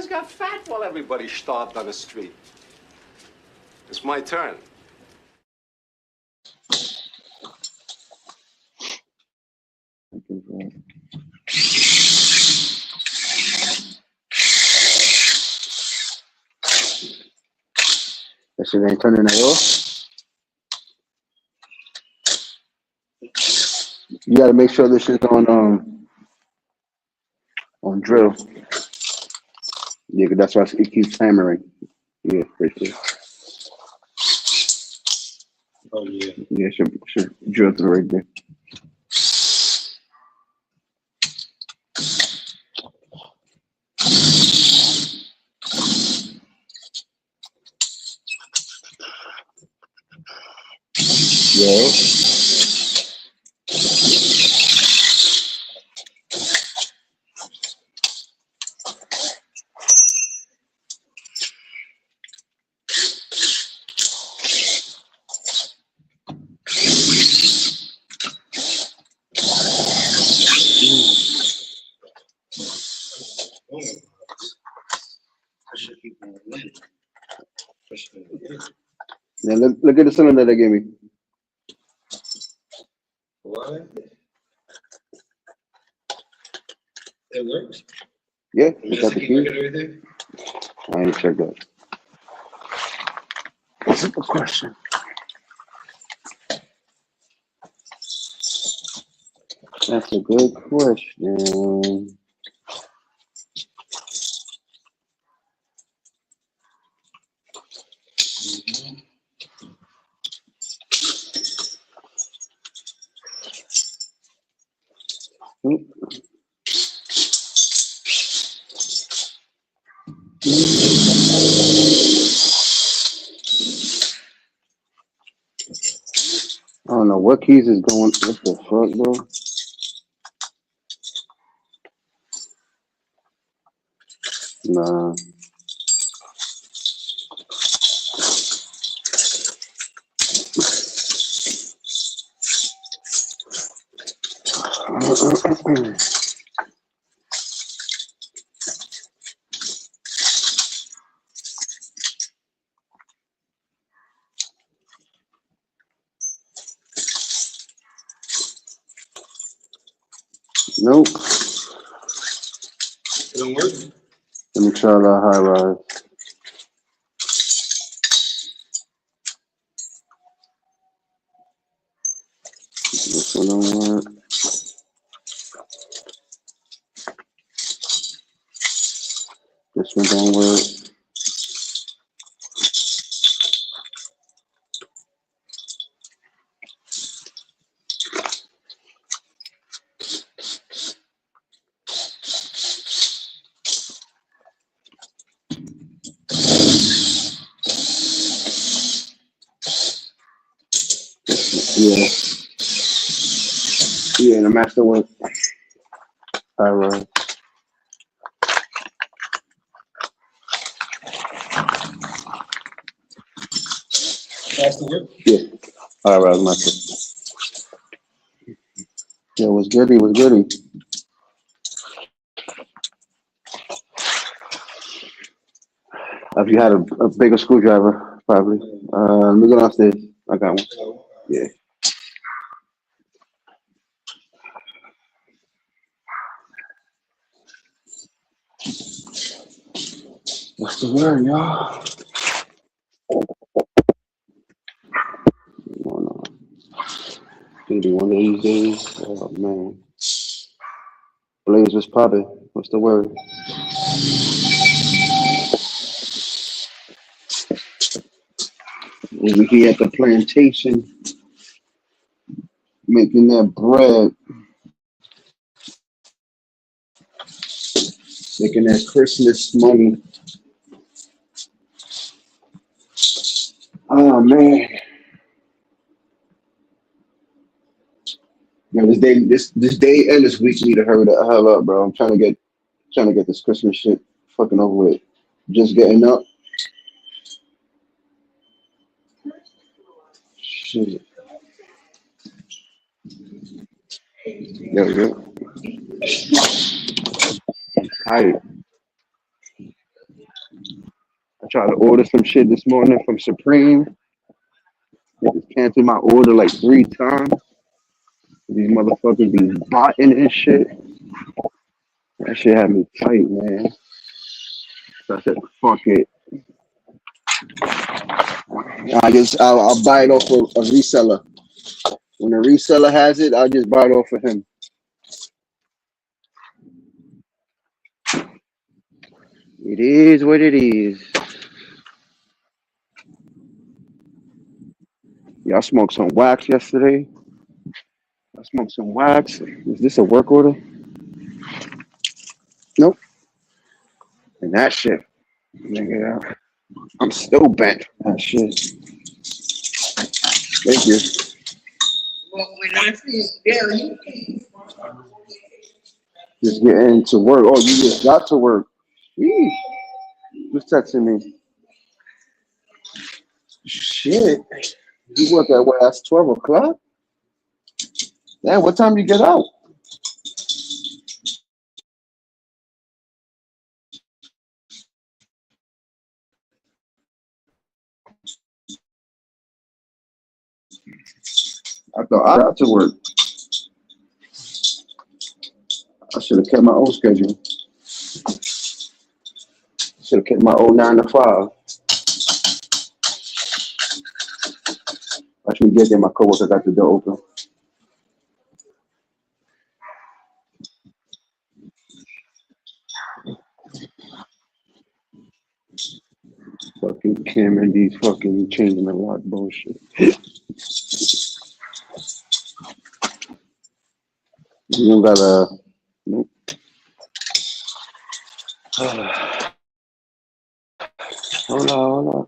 guys got fat while everybody starved on the street. It's my turn. That shit ain't turning that off. You gotta make sure this shit's on drill. Yeah, 'cause that's why it keeps hammering. Yeah, for sure. Oh yeah. Yeah, should drill through right there. Yeah. Yeah, look at the cylinder they gave me. What? It works? Yeah, You it's got just the keep key. looking at everything? I ain't checked that. That's a good question. That's a good question. I don't know what keys is going. What the fuck, bro? Nah. Nope. It don't work? Let me try that high rise. This one don't work. This one don't work. Yeah. Yeah, the master work. High rise. That's the work? Yeah. High rise master. Yeah, what's goody? What's goody? If you had a bigger screwdriver, probably. Let me go downstairs. I got one. Yeah. What's the word, y'all? Gonna be one of these days. Oh man. Blaze was popping. What's the word? We here at the plantation making that bread, making that Christmas money. Oh man. Yo, this day and this week need to hurry the hell up, bro. I'm trying to get this Christmas shit fucking over with. Just getting up. Shit. Yo. Hi. tried to order some shit this morning from Supreme. They just canceled my order like 3 times. These motherfuckers be botting and shit. That shit had me tight, man. So I said, fuck it. I'll buy it off of a reseller. When a reseller has it, I'll just buy it off of him. It is what it is. Yeah, I smoked some wax yesterday. I smoked some wax. Is this a work order? Nope. And that shit, nigga, I'm still bent. That shit. Thank you. Well, when I see Gary, Just getting to work. Oh, you just got to work. Eee. Who's texting me? Shit. You work at what? That's 12 o'clock? Damn, what time you get out? I thought I got to work. I should have kept my own schedule. Should have kept my old 9 to 5. I should get there. My coworker got the door open. Fucking Kim and these fucking changing the lock bullshit. You don't gotta. Nope. Hold on.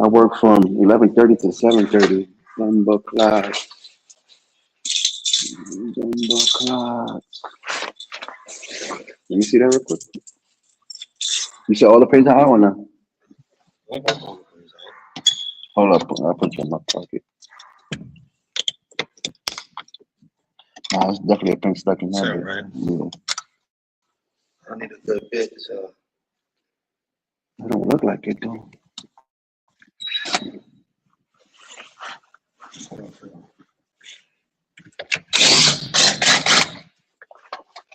I work from 11:30 to 7:30. Number clock. Let me see that real quick. You said all the pins are out or not? Hold up, I'll put you in my pocket. Nah, it's definitely a pin stuck in there. Sure, right? Yeah. I need a good bit, so. It don't look like it though.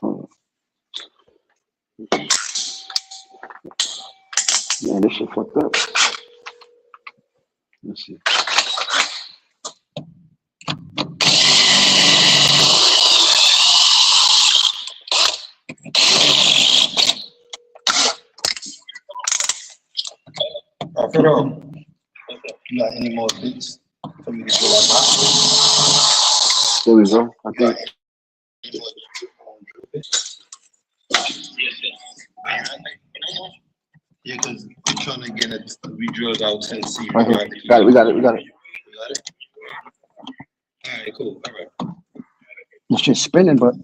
Hold up. Man, this shit fucked up. Let's see. Alfredo, you got any more beats for me to go like that? There we go. I think. Yeah, because I'm trying to get it redrilled out to see. Right here. Got it. We got it. You got it? All right, cool. All right. This shit's spinning, but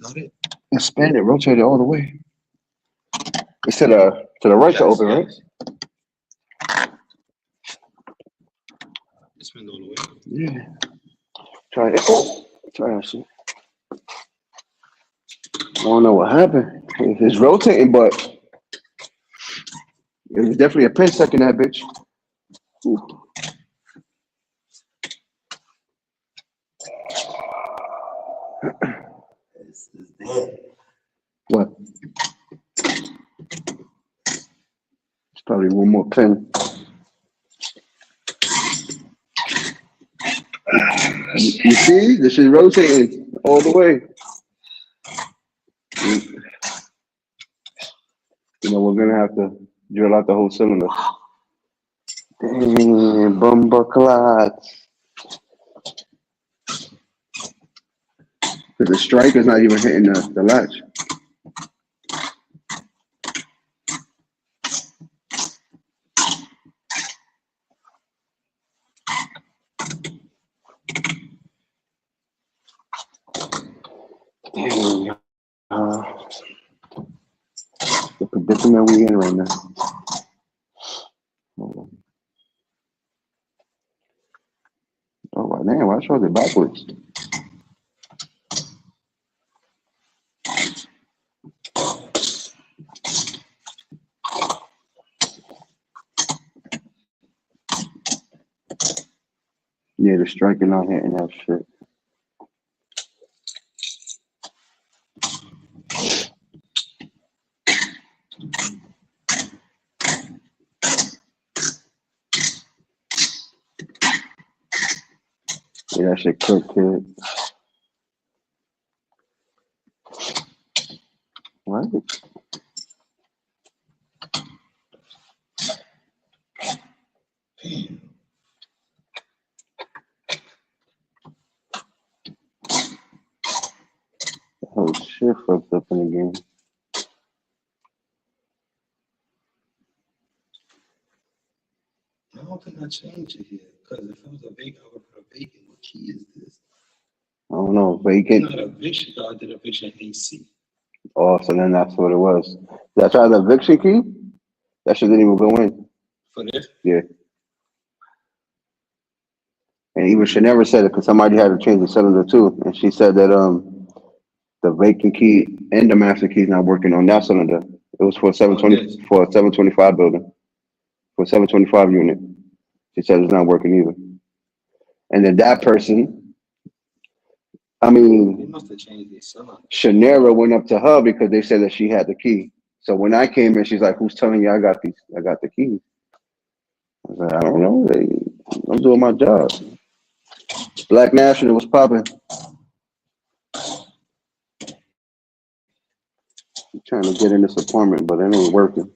Got it? it's spinning, rotate it all the way. It's to the right to open, right? It's been all the way. Yeah. Try it. Oh, try that shit. I don't know what happened. It's rotating, but there's definitely a pin stuck in that bitch. Ooh. What? It's probably one more pin. You see? This is rotating all the way. You know, we're gonna have to drill out the whole cylinder. Damn, bumper clots. Because the striker's not even hitting the latch. Damn. The predicament we in right now. Hold on. Oh, damn, why shows it backwards? Yeah, the striking out hitting that shit. Yeah, that shit cooked, kid. What? Oh shit, fucked up in the game. I don't think I changed it here. Because if it was a vacant, I would put a vacant. What key is this? I don't know, It's vacant. not a eviction. I did eviction AC. Oh, so then that's what it was. Did I try the eviction key? That shit didn't even go in. For this? Yeah. And even she never said it because somebody had to change the cylinder too. And she said that the vacant key and the master key is not working on that cylinder. It was for 720 for a 725 building. For a 725 unit. She said it's not working either. And then that person, I They mean, must have changed their cylinder. Shanera went up to her because they said that she had the key. So when I came in, she's like, "Who's telling you I got these? I got the keys." I was like, "I don't know. I'm doing my job." Black National was popping. I'm trying to get in this apartment, but it ain't working.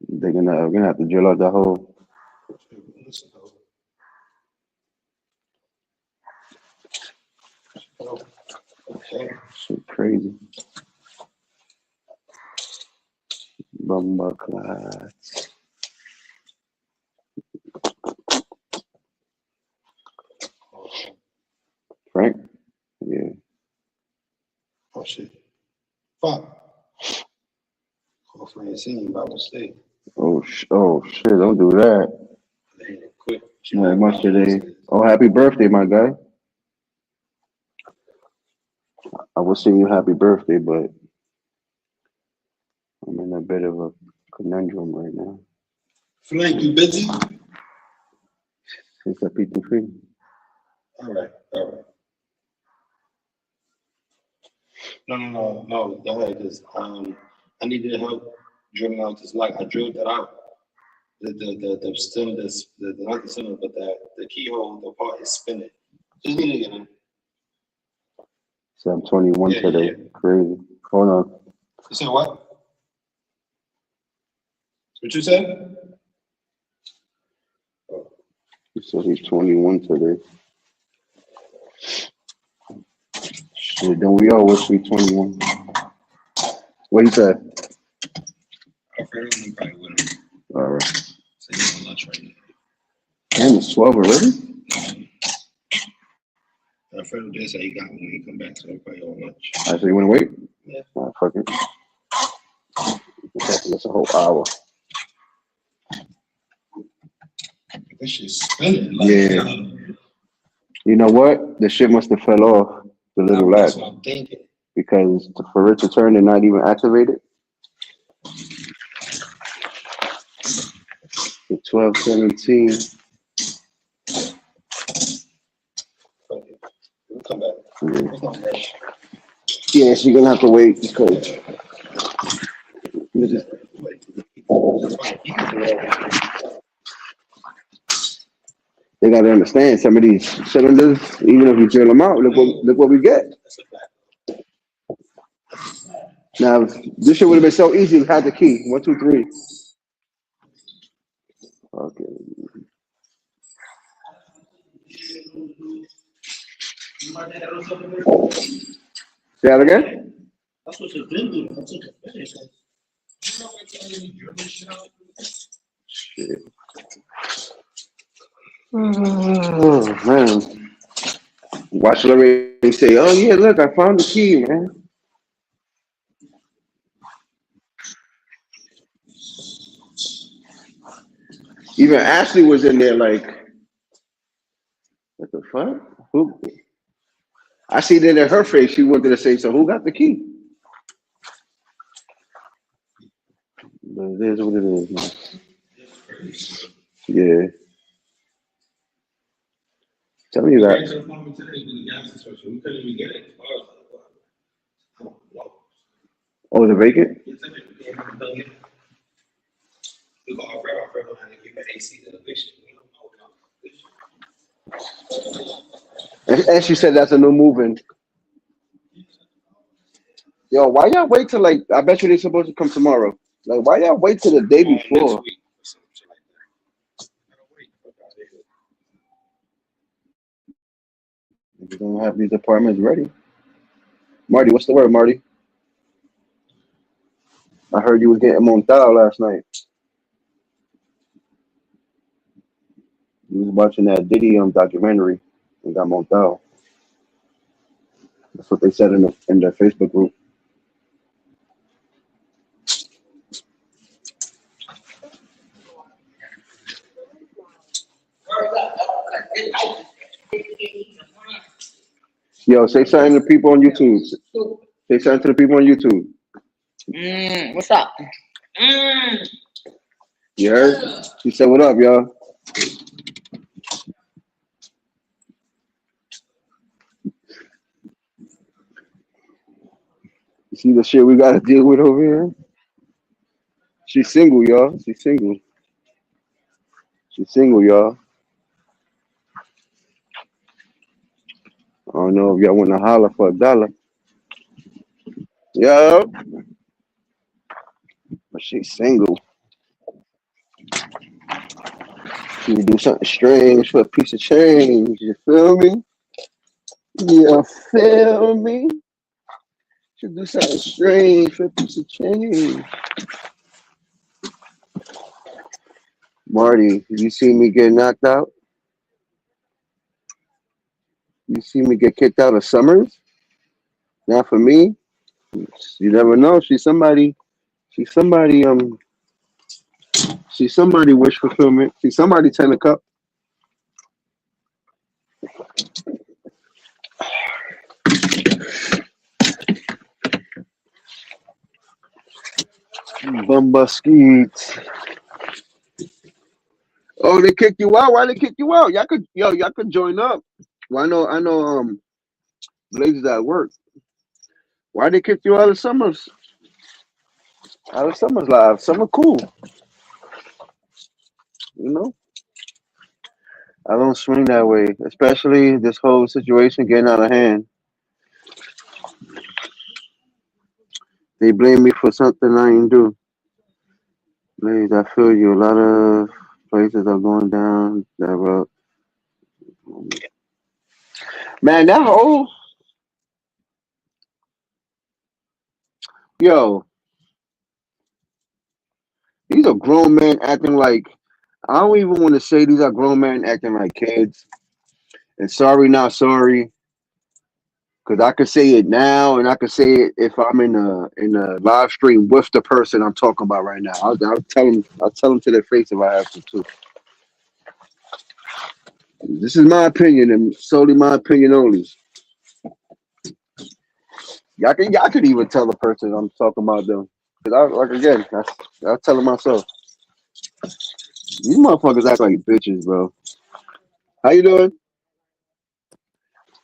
They're gonna have to drill out that hole. Okay. Shit crazy. Bumba class. Frank? Yeah. Oh shit. Fuck. Call Francine by mistake. Oh shit! Don't do that. They hit it quick. No, much today. Oh, happy birthday, my guy. I was saying you happy birthday, but I'm in a bit of a conundrum right now. Frank, you busy? Since I beat the free. All right. No. Go ahead, because I needed help drilling out this light. I drilled that out. The stem, the not the center, but the keyhole, the part is spinning. Just need to get in. So I'm 21 today. Yeah. Crazy. Hold on. You said what? What you said? You said he's 21 today. Shit, don't we all wish we 21? What he said? I'm afraid I'm probably with him. All right. So he's on lunch right now. Damn, it's 12 already? My friend did say he got one when he come back, so he'll probably on lunch. I said, you want to wait? Yeah. Oh, fuck it. That's a whole hour. This shit's spinning. Yeah. You know what? The shit must have fell off the little That's latch what I'm thinking. because for it to turn and not even activated. The 1217. We'll come back. Yeah. It's not rush. Yeah, so you're gonna have to wait because they gotta understand some of these cylinders, even if you drill them out, look what we get. Now this shit would have been so easy if we had the key. 1, 2, 3. Okay. Say that again? That's what you've been doing. Shit. Oh man. Watch Lorraine say, "Oh yeah, look, I found the key, man." Even Ashley was in there like, what the fuck? Who? I see that in her face. She wanted to say, "So who got the key?" But it is what it is, man. Yeah. Tell me that. To the farmer today with the gas situation. We couldn't even get it. Oh, the vacant? We got our friend had to give an AC to the eviction. And she said that's a new moving. Yo, why y'all wait till like? I bet you they're supposed to come tomorrow. Like, why y'all wait till the day before? Next week. We're gonna have these apartments ready. Marty, what's the word, Marty? I heard you was getting montado last night. You was watching that Diddy documentary and got montado. That's what they said in their Facebook group. Yo, say something to people on YouTube. Say something to the people on YouTube. What's up? You heard? She said, "What up, y'all?" You see the shit we gotta deal with over here? She's single, y'all. She's single. She's single, y'all. I don't know if y'all want to holler for $1. Yo, but she's single. She would do something strange for a piece of change. You feel me? You feel me? She do something strange for a piece of change. Marty, you see me get knocked out? You see me get kicked out of Summers? Not for me. You never know. She's somebody. She's somebody. She's somebody wish fulfillment. She's somebody 10 a cup. Bumba Skeets. Oh, they kicked you out. Why they kick you out? Y'all could join up. Well, I know. Blaze is at work. Why they kick you out of Summers? Out of Summers Live. Summer cool. You know. I don't swing that way, especially this whole situation getting out of hand. They blame me for something I didn't do. Blaze, I feel you. A lot of places are going down that road. Man, that whole yo, these are grown men acting like I don't even want to say these are grown men acting like kids. And sorry, not sorry, because I could say it now, and I could say it if I'm in a live stream with the person I'm talking about right now. I'll tell them to their face if I have to too. This is my opinion and solely my opinion only. Y'all could even tell the person I'm talking about them. Cause I'll tell them myself. These motherfuckers act like bitches, bro. How you doing?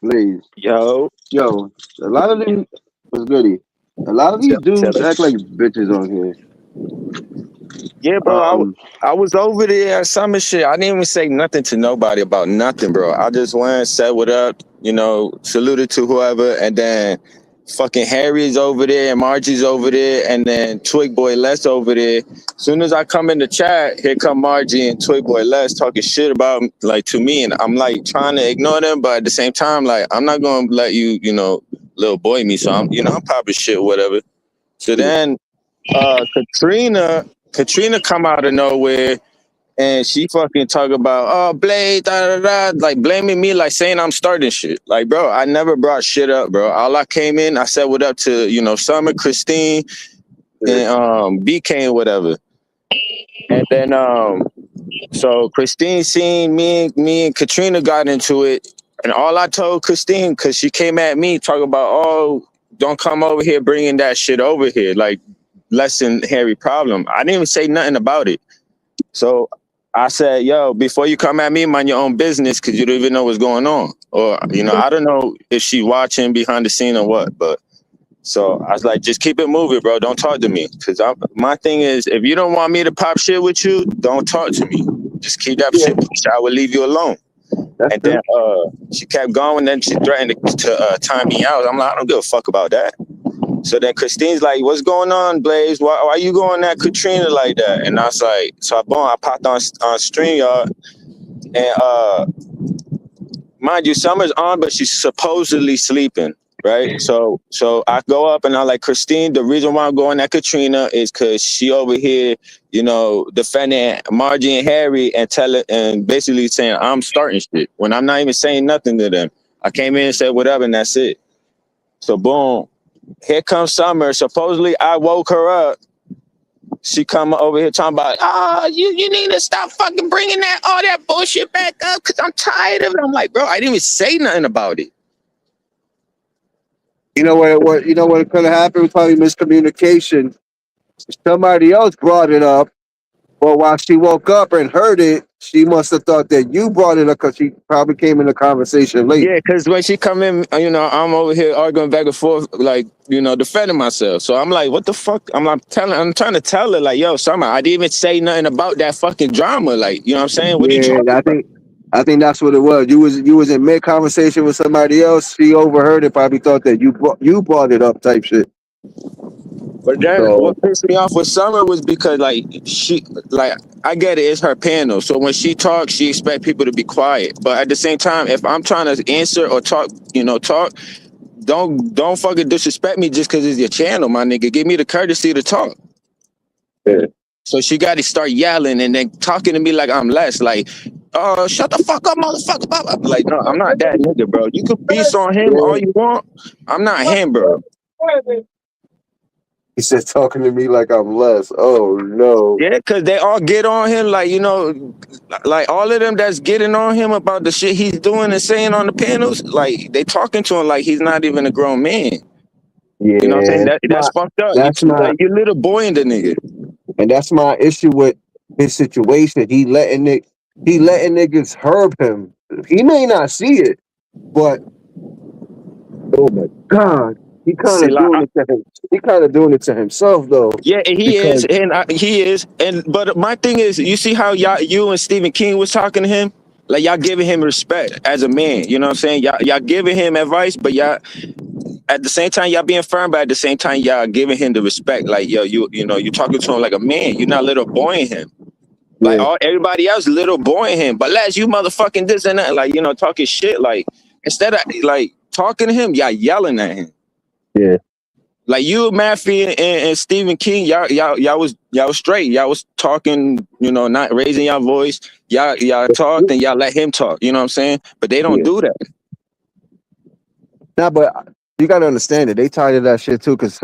Please. Yo, Yo, a lot of them was goody. A lot of these tell dudes it. act like bitches on here. Yeah, bro. Um, I was over there at some shit. I didn't even say nothing to nobody about nothing, bro. I just went, said what up, saluted to whoever, and then fucking Harry's over there and Margie's over there, and then Twig Boy Les over there. Soon as I come in the chat, here come Margie and Twig Boy Les talking shit about like to me, and I'm like trying to ignore them, but at the same time, like I'm not gonna let you, little boy me. So I'm popping shit, whatever. So then Katrina come out of nowhere and she fucking talk about Blade like blaming me, like saying I'm starting shit. Like, bro, I never brought shit up, bro. All I came in, I said what up to Summer, Christine, and BK and whatever. And then so Christine seen me and Katrina got into it, and all I told Christine, because she came at me talking about, don't come over here bringing that shit over here, like less than Harry problem. I didn't even say nothing about it. So I said, yo, before you come at me, mind your own business because you don't even know what's going on. Or, I don't know if she's watching behind the scene or what, but so I was like, just keep it moving, bro. Don't talk to me. Because my thing is, if you don't want me to pop shit with you, don't talk to me. Just keep that shit pushed. I will leave you alone. That's And then she kept going, and then she threatened to time me out. I'm like, I don't give a fuck about that. So then Christine's like, what's going on, Blaze? Why you going at Katrina like that? And I was like, so I popped on StreamYard, and mind you, Summer's on, but she's supposedly sleeping, right? So I go up and I'm like, Christine, the reason why I'm going at Katrina is because she over here, defending Margie and Harry and basically saying I'm starting shit when I'm not even saying nothing to them. I came in and said whatever, and that's it. So boom, here comes Summer. Supposedly I woke her up. She come over here talking about, you need to stop fucking bringing all that bullshit back up because I'm tired of it. I'm like, bro, I didn't even say nothing about it. You know what could have happened? Probably miscommunication. Somebody else brought it up, but while she woke up and heard it, she must have thought that you brought it up because she probably came in the conversation late. Yeah, because when she come in, I'm over here arguing back and forth, like, defending myself. So I'm like, what the fuck? I'm trying to tell her, like, yo, Summer, I didn't even say nothing about that fucking drama. Like, you know what I'm saying? What are you talking about? I think that's what it was. You was in mid conversation with somebody else. She overheard it, probably thought that you brought it up, type shit. But then what pissed me off with Summer was because I get it, it's her panel. So when she talks, she expect people to be quiet. But at the same time, if I'm trying to answer or talk, don't fucking disrespect me just because it's your channel, my nigga. Give me the courtesy to talk. Yeah. So she got to start yelling and then talking to me like I'm less. Like, shut the fuck up, motherfucker. Blah, blah. Like, no, I'm not that nigga, bro. You can beast on him all you want. I'm not him, bro. He said talking to me like I'm less. Oh no. Yeah, because they all get on him, like, like all of them that's getting on him about the shit he's doing and saying on the panels, like they talking to him like he's not even a grown man. Yeah, you know what I'm saying? That's fucked up. You're little boy in the nigga. And that's my issue with his situation. He letting niggas herb him. He may not see it, but oh my god, he kind of doing it to him. He kind of doing it to himself though. Yeah, he is, but my thing is, you see how you and Stephen King was talking to him, like y'all giving him respect as a man. You know what I'm saying? Y'all giving him advice, but y'all at the same time y'all being firm, but at the same time y'all giving him the respect. Like, yo, you talking to him like a man. You're not little boying him. Like everybody else little boying him, but Les, you motherfucking this and that, like, talking shit. Like, instead of like talking to him, y'all yelling at him. Yeah. Like you, Matthew, and Stephen King, y'all was straight. Y'all was talking, not raising your voice. Y'all talked and y'all let him talk. You know what I'm saying? But they don't do that. Nah, but you gotta understand it. They tired of that shit too. Cause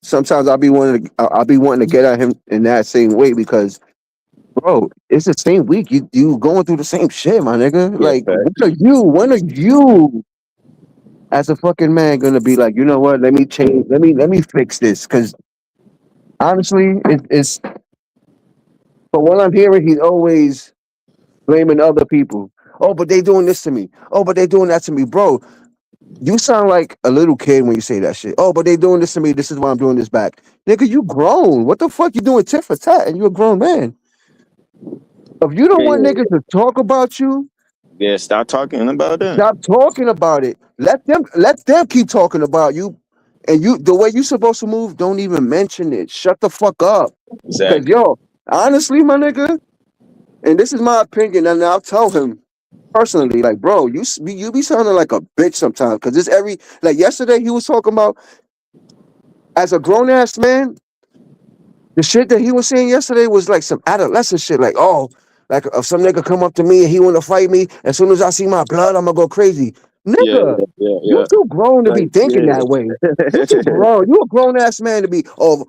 sometimes I'll be wanting to get at him in that same way because, bro, it's the same week. You going through the same shit, my nigga. Yeah, like, when are you as a fucking man gonna be like, you know what? Let me change. Let me fix this. Cause honestly, it's. But what I'm hearing, he's always blaming other people. Oh, but they doing this to me. Oh, but they doing that to me, bro. You sound like a little kid when you say that shit. Oh, but they doing this to me. This is why I'm doing this back. Nigga, you grown. What the fuck you doing tit for tat? And you a grown man. If you don't want niggas to talk about you, yeah, stop talking about that. Stop talking about it. Let them keep talking about you. And the way you supposed to move, don't even mention it. Shut the fuck up. Exactly. Cause yo, honestly, my nigga, and this is my opinion, and I'll tell him personally, like, bro, you be sounding like a bitch sometimes. Cause it's like yesterday he was talking about as a grown ass man. The shit that he was saying yesterday was like some adolescent shit. Like, oh, like if some nigga come up to me and he want to fight me, as soon as I see my blood, I'm gonna go crazy. Nigga, you too grown to be thinking that way. You too grown. You a grown ass man to be, I'm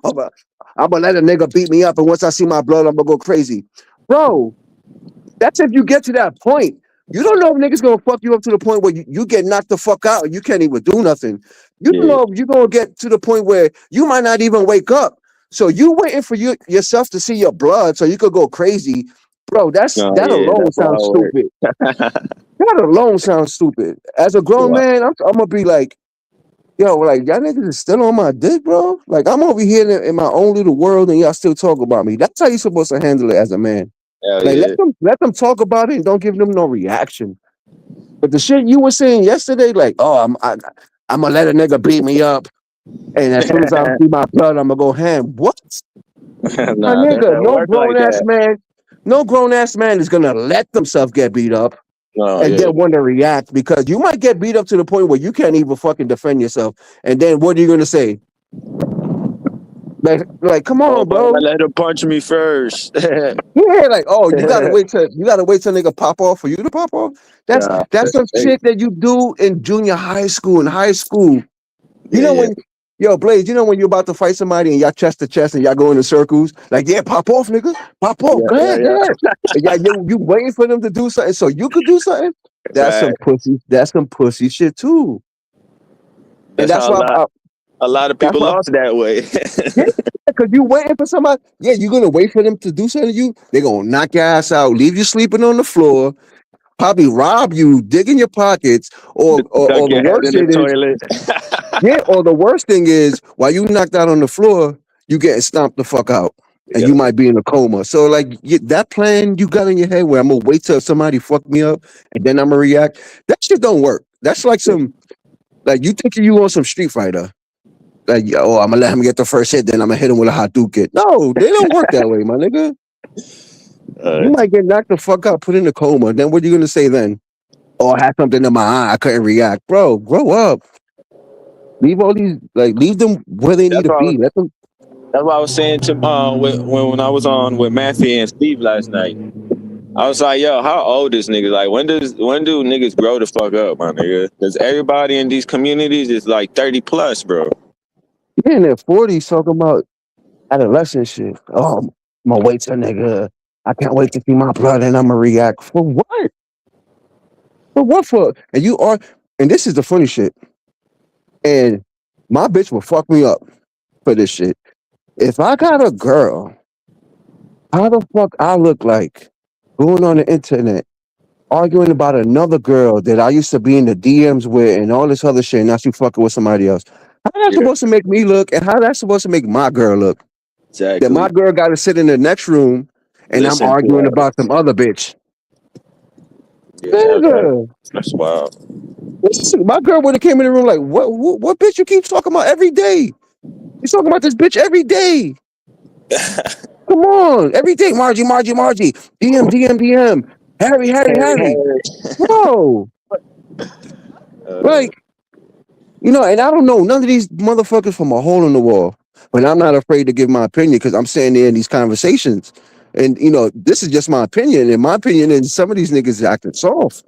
gonna let a nigga beat me up, and once I see my blood, I'm gonna go crazy. Bro, that's if you get to that point. You don't know if niggas gonna fuck you up to the point where you get knocked the fuck out and you can't even do nothing. You don't know if you're gonna get to the point where you might not even wake up. So you waiting for yourself to see your blood so you could go crazy. bro. That No, yeah, alone that's sounds how it stupid. works. That alone sounds stupid. As a grown Wow. man, I'm gonna be like, yo, like y'all niggas is still on my dick, bro. Like I'm over here in my own little world, and y'all still talk about me. That's how you supposed to handle it as a man. Hell Like yeah. let them talk about it and don't give them no reaction. But the shit you were saying yesterday, like, oh, I'm gonna let a nigga beat me up, and as soon as I see my blood, I'm gonna go ham. What? My Nah, that nigga, don't work like that. no grown ass man is gonna let themselves get beat up No, and yeah. then want to react because you might get beat up to the point where you can't even fucking defend yourself. And then what are you gonna say? Like, come Oh, on, but I bro. let her punch me first. Yeah, like, oh, you gotta wait till nigga pop off for you to pop off. Nah, That's that's some fake. shit that you do in junior high school and high school. You Yeah, know yeah, when, yo, Blaze, you know when you're about to fight somebody and y'all chest to chest and y'all go in circles, like, yeah, pop off, nigga, pop off, yeah, go yeah, ahead, go yeah. ahead. And yeah, you waiting for them to do something so you could do something. That's Right. some pussy. That's some pussy shit too. And That's how a lot of that's people why, lost that way. yeah, because you waiting for somebody. Yeah, you're gonna wait for them to do something to you. They're gonna knock your ass out, leave you sleeping on the floor, probably rob you, dig in your pockets, Dunk or the your head worst in the shit is, toilet. yeah, or the worst thing is while you knocked out on the floor, you getting stomped the fuck out. And you Yeah, might be in a coma. So like that plan you got in your head where I'm gonna wait till somebody fuck me up and then I'm gonna react. That shit don't work. That's like some like you thinking you on some Street Fighter. Like, oh, I'm gonna let him get the first hit, then I'm gonna hit him with a hot duke it. No, they don't work that way, my nigga. You uh, might get knocked the fuck out, put in a coma. Then what are you gonna say then? Oh, I had something in my eye, I couldn't react. Bro, grow up. Leave all these leave them where they need that's to why. be. Let them. That's what I was saying to when I was on with Matthew and Steve last night. I was like, yo, how old is niggas? Like, when do niggas grow the fuck up, my nigga? Because everybody in these communities is like 30 plus, bro. Yeah, in their 40s talking about adolescent shit. Oh, I'm gonna wait till nigga. I can't wait to see my blood and I'm gonna react. For what? For what for? And you are, and this is the funny shit. And my bitch will fuck me up for this shit. If I got a girl, how the fuck I look like going on the internet arguing about another girl that I used to be in the DMs with and all this other shit, and now she fucking with somebody else. How that Yeah, supposed to make me look, and how that supposed to make my girl look? That my exactly. girl got to sit in the next room, and I'm Listen arguing to about some other bitch. yeah, Nigga, that's wild. my girl would have came in the room like, what bitch you keep talking about every day? You talking about this bitch every day? Come on, every day, Margie, Margie, Margie, DM, DM, DM, Harry, Harry, Harry, Harry, Harry. bro, Uh, like. And I don't know none of these motherfuckers from a hole in the wall, but I'm not afraid to give my opinion because I'm saying there in these conversations. And this is just my opinion. And my opinion is some of these niggas is acting soft.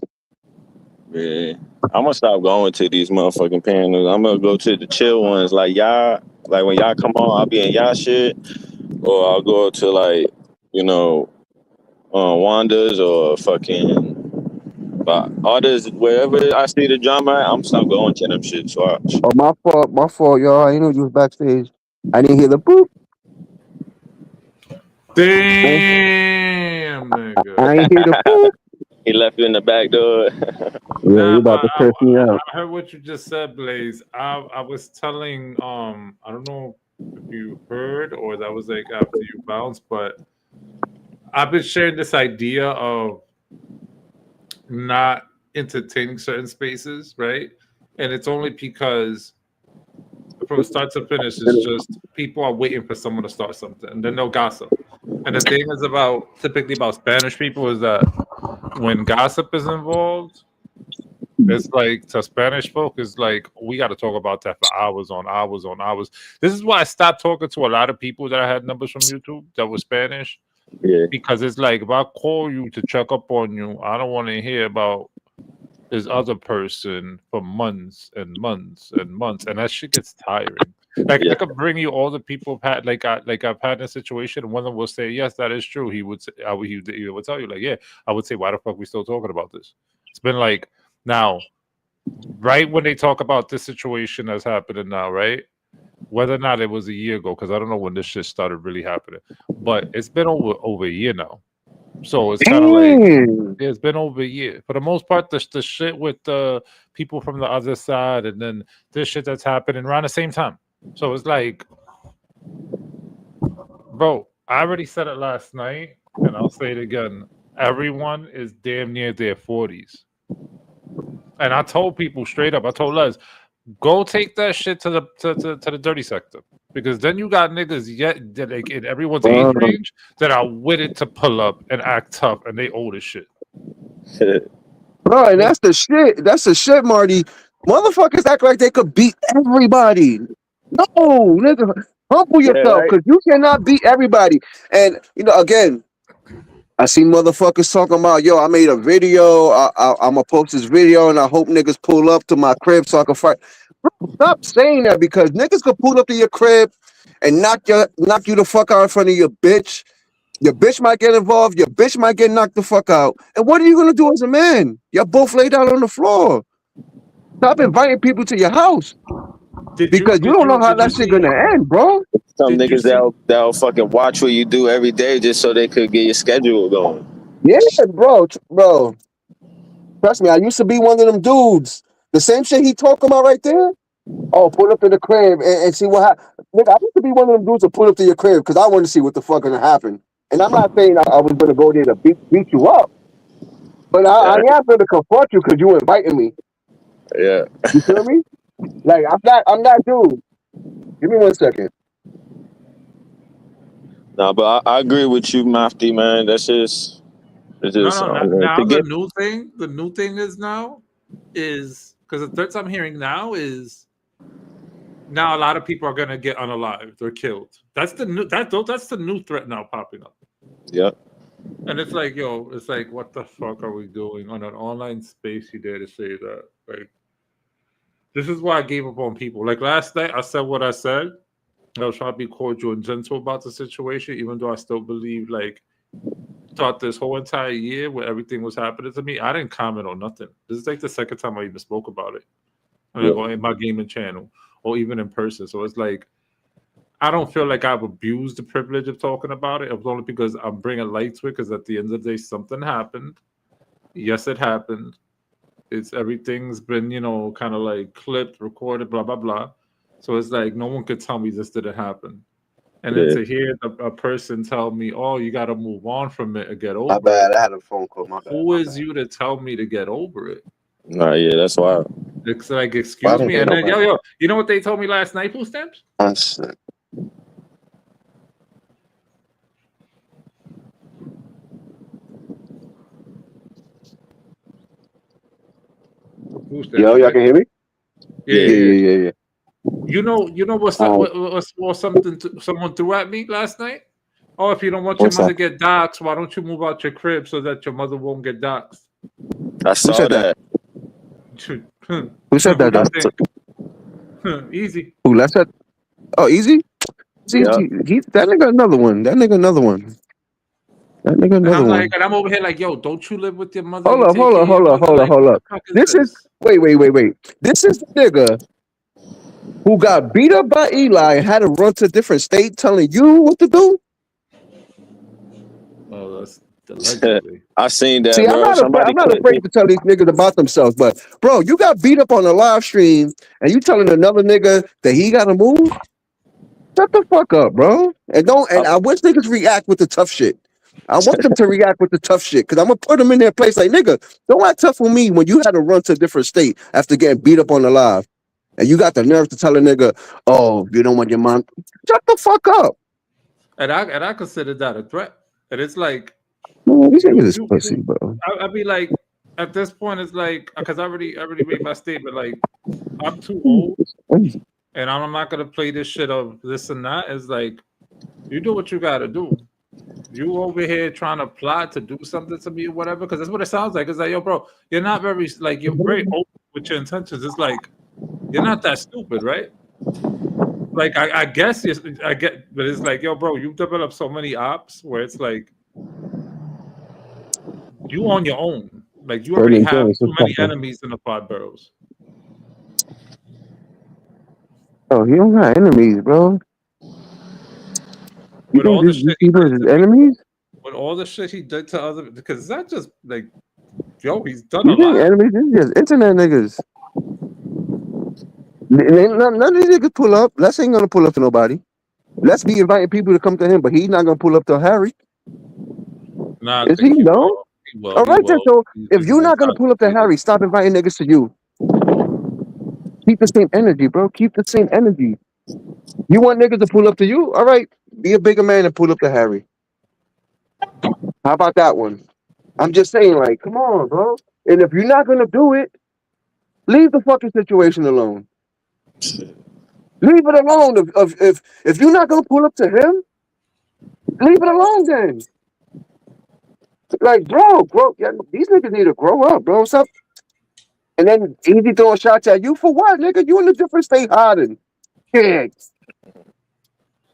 yeah, I'm gonna stop going to these motherfucking panels. I'm gonna go to the chill ones, like y'all. Like when y'all come on, I'll be in y'all shit, or I'll go to like, you know, Wanda's or fucking others, wherever I see the drama, I'm stop going to them shits. Watch. Oh, my fault, y'all. I didn't know you was backstage. I didn't hear the boop. Damn, nigga. I ain't hear the boop. He left you in the back door. Yeah, Nah, you about to curse me out. I heard what you just said, Blaze. I was telling I don't know if you heard or that was like after you bounced, but I've been sharing this idea of not entertaining certain spaces, right? And it's only because from start to finish, it's just people are waiting for someone to start something, and then they'll gossip. And the thing is typically about Spanish people is that when gossip is involved, it's like to Spanish folk, it's like we got to talk about that for hours on hours on hours. This is why I stopped talking to a lot of people that I had numbers from YouTube that were Spanish, Yeah, because it's like if I call you to check up on you, I don't want to hear about this other person for months and months and months, and that shit gets tiring. Like yeah, I could bring you all the people I've had, I've had in a situation, and one of them will say, "Yes, that is true." He would say, he would tell you, like, "Yeah." I would say, "Why the fuck we still talking about this?" It's been like now, right when they talk about this situation that's happening now, right? Whether or not it was a year ago, because I don't know when this shit started really happening, but it's been over a year now. So it's kind of like Damn. it's been over a year. For the most part, the shit with the people from the other side, and then this shit that's happening around the same time. So it's like, bro, I already said it last night, and I'll say it again. Everyone is damn near their 40s. And I told people straight up, I told Les, go take that shit to the dirty sector. Because then you got niggas yet that like in everyone's age range that are with it to pull up and act tough, and they old as shit. Bro, and that's the shit. That's the shit, Marty. Motherfuckers act like they could beat everybody. No, nigga, humble Yeah, yourself, right. because you cannot beat everybody. And you know, again, I see motherfuckers talking about, yo, I made a video. I'm gonna post this video, and I hope niggas pull up to my crib so I can fight. Bro, stop saying that, because niggas could pull up to your crib and knock you the fuck out in front of your bitch. Your bitch might get involved. Your bitch might get knocked the fuck out. And what are you gonna do as a man? Y'all both laid out on the floor. Stop inviting people to your house, because you don't know how that shit gonna end, bro. Some Did you niggas see? that'll fucking watch what you do every day just so they could get your schedule going. Yeah, bro. Trust me, I used to be one of them dudes. The same shit he talking about right there. Oh, pull up to the crib and see what happens. Nigga, I used to be one of them dudes to pull up to your crib because I wanted to see what the fuck gonna happen. And I'm not saying I was gonna go there to beat you up, but I Yeah, am gonna confront you because you inviting me. yeah. You feel me? Like I'm that dude. Give me 1 second. No, but I agree with you, Mafty, man. That's just it's just No. to Now the get new thing is now is because the threats I'm hearing now is now a lot of people are gonna get unalived or killed. That's the new threat now popping up. yeah. And it's like, yo, it's like, what the fuck are we doing on an online space? You dare to say that? Like, this is why I gave up on people. Like last night, I said what I said. I was trying to be cordial and gentle about the situation, even though I still believe, like, throughout this whole entire year where everything was happening to me, I didn't comment on nothing. This is like the second time I even spoke about it. I mean, in my gaming channel or even in person. So it's like, I don't feel like I've abused the privilege of talking about it. It was only because I'm bringing light to it. Because at the end of the day, something happened. Yes, it happened. Everything's been, kind of like clipped, recorded, blah blah blah. So it's like no one could tell me this didn't happen. And then Yeah. to hear a person tell me, "Oh, you got to move on from it and get My over bad. it," I had a phone call. My bad. who is you to tell me to get over it? Nah, yeah, that's wild. It's like, I excuse don't me. hear And then, nobody. yo, you know what they told me last night? Food stamps. Shit. Food stamps. Yo, You y'all there? can hear me? Yeah. Yeah. You know what's something someone threw at me last night? Oh, if you don't want your What's mother that? to get doxxed, why don't you move out your crib so that your mother won't get doxxed? I Who saw said that? that. Who said Who that? do you That's think? Easy. Who? Let's said. Oh, easy. See, yeah. that nigga another one. That nigga another one. And I'm like, and I'm over here like, yo, don't you live with your mother? Hold You up, take hold care up, of your hold up, mother. hold up, Like, hold what the up. fuck is This is this? wait. This is the nigga who got beat up by Eli and had to run to a different state telling you what to do. Oh, that's allegedly. I seen that, See, I'm bro. not afraid. Somebody I'm not clipped afraid me. to tell these niggas about themselves. But bro, you got beat up on a live stream, and you telling another nigga that he got to move? Shut the fuck up, bro. And don't. And I wish niggas react with the tough shit. I want them to react with the tough shit because I'm gonna put them in their place. Like, nigga, don't act tough on me when you had to run to a different state after getting beat up on the live, and you got the nerve to tell a nigga, "Oh, you don't want your mom." Shut the fuck up. And I consider that a threat. And it's like, Man, these niggas you is you pussy, you bro. I'd be like, at this point, it's like, because I already made my statement. Like, I'm too old, and I'm not gonna play this shit of this and that. It's like, you do what you gotta do. You over here trying to plot to do something to me or whatever, because that's what it sounds like. It's like, yo, bro, you're not very like you're very open with your intentions. It's like you're not that stupid, right? Like I guess I get, but it's like, yo, bro, you've developed so many ops where it's like you on your own. Like you already have too many enemies in the pod barrels. Oh, he don't got enemies, bro. You With think all the these shit he people did is his to people, enemies? with all the shit he did to other, because that just like, yo, he's done a You think lot. enemies? These just internet niggas. None of these niggas pull up. Les ain't gonna pull up to nobody. Les be inviting people to come to him, but he's not gonna pull up to Harry. Nah, I Is he? think he No. will. He will. All He right then. will. So if He's you're not gonna pull up to intoxicated. Harry, stop inviting niggas to you. Keep the same energy, bro. Keep the same energy. You want niggas to pull up to you? All right, be a bigger man and pull up to Harry. How about that one? I'm just saying, like, come on, bro. And if you're not gonna do it, leave the fucking situation alone. Leave it alone. If you're not gonna pull up to him, leave it alone then. Like, bro, yeah, these niggas need to grow up, bro. Stop. And then easy throwing shots at you for what, nigga? You in a different state hiding. Yeah.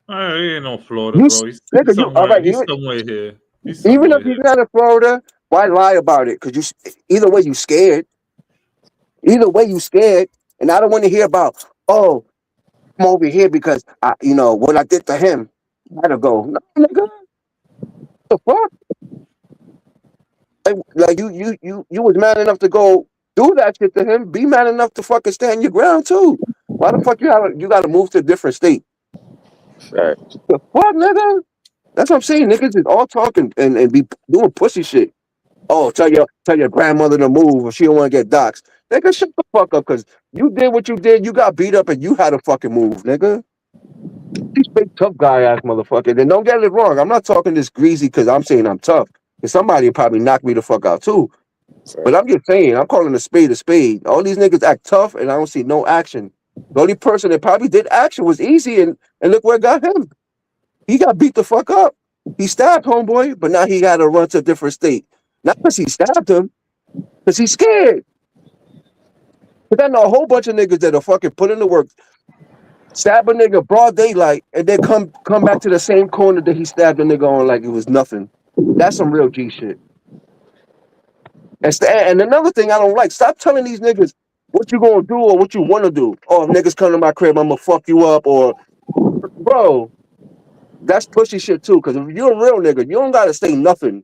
He ain't no Florida, You, bro. He's nigga, you all somewhere. right? He's somewhere here. He's Even somewhere if he's here. not in Florida, why lie about it? Cause either way you scared. Either way you scared, and I don't want to hear about. Oh, I'm over here because what I did to him. I gotta go. No, nigga, the fuck? Like you was man enough to go do that shit to him. Be man enough to fucking stand your ground too. Why the fuck you gotta move to a different state? Right. The fuck, nigga? That's what I'm saying. Niggas is all talking and be doing pussy shit. Oh, tell your grandmother to move or she don't want to get doxxed. Nigga, shut the fuck up because you did what you did. You got beat up and you had to fucking move, nigga. These big tough guy ass motherfucker. Then don't get it wrong. I'm not talking this greasy because I'm saying I'm tough. Because somebody probably knock me the fuck out too. But I'm just saying, I'm calling a spade a spade. All these niggas act tough and I don't see no action. The only person that probably did action was Easy and look where it got him. He got beat the fuck up. He stabbed homeboy, but now he got to run to a different state. Not because he stabbed him, because he's scared. But I know a whole bunch of niggas that are fucking put in the work, stab a nigga broad daylight, and then come back to the same corner that he stabbed the nigga on like it was nothing. That's some real G shit. And another thing I don't like, stop telling these niggas what you gonna do or what you wanna do. Oh, if niggas come to my crib, I'm gonna fuck you up. Or, bro, that's pushy shit too. Because if you're a real nigga, you don't gotta say nothing.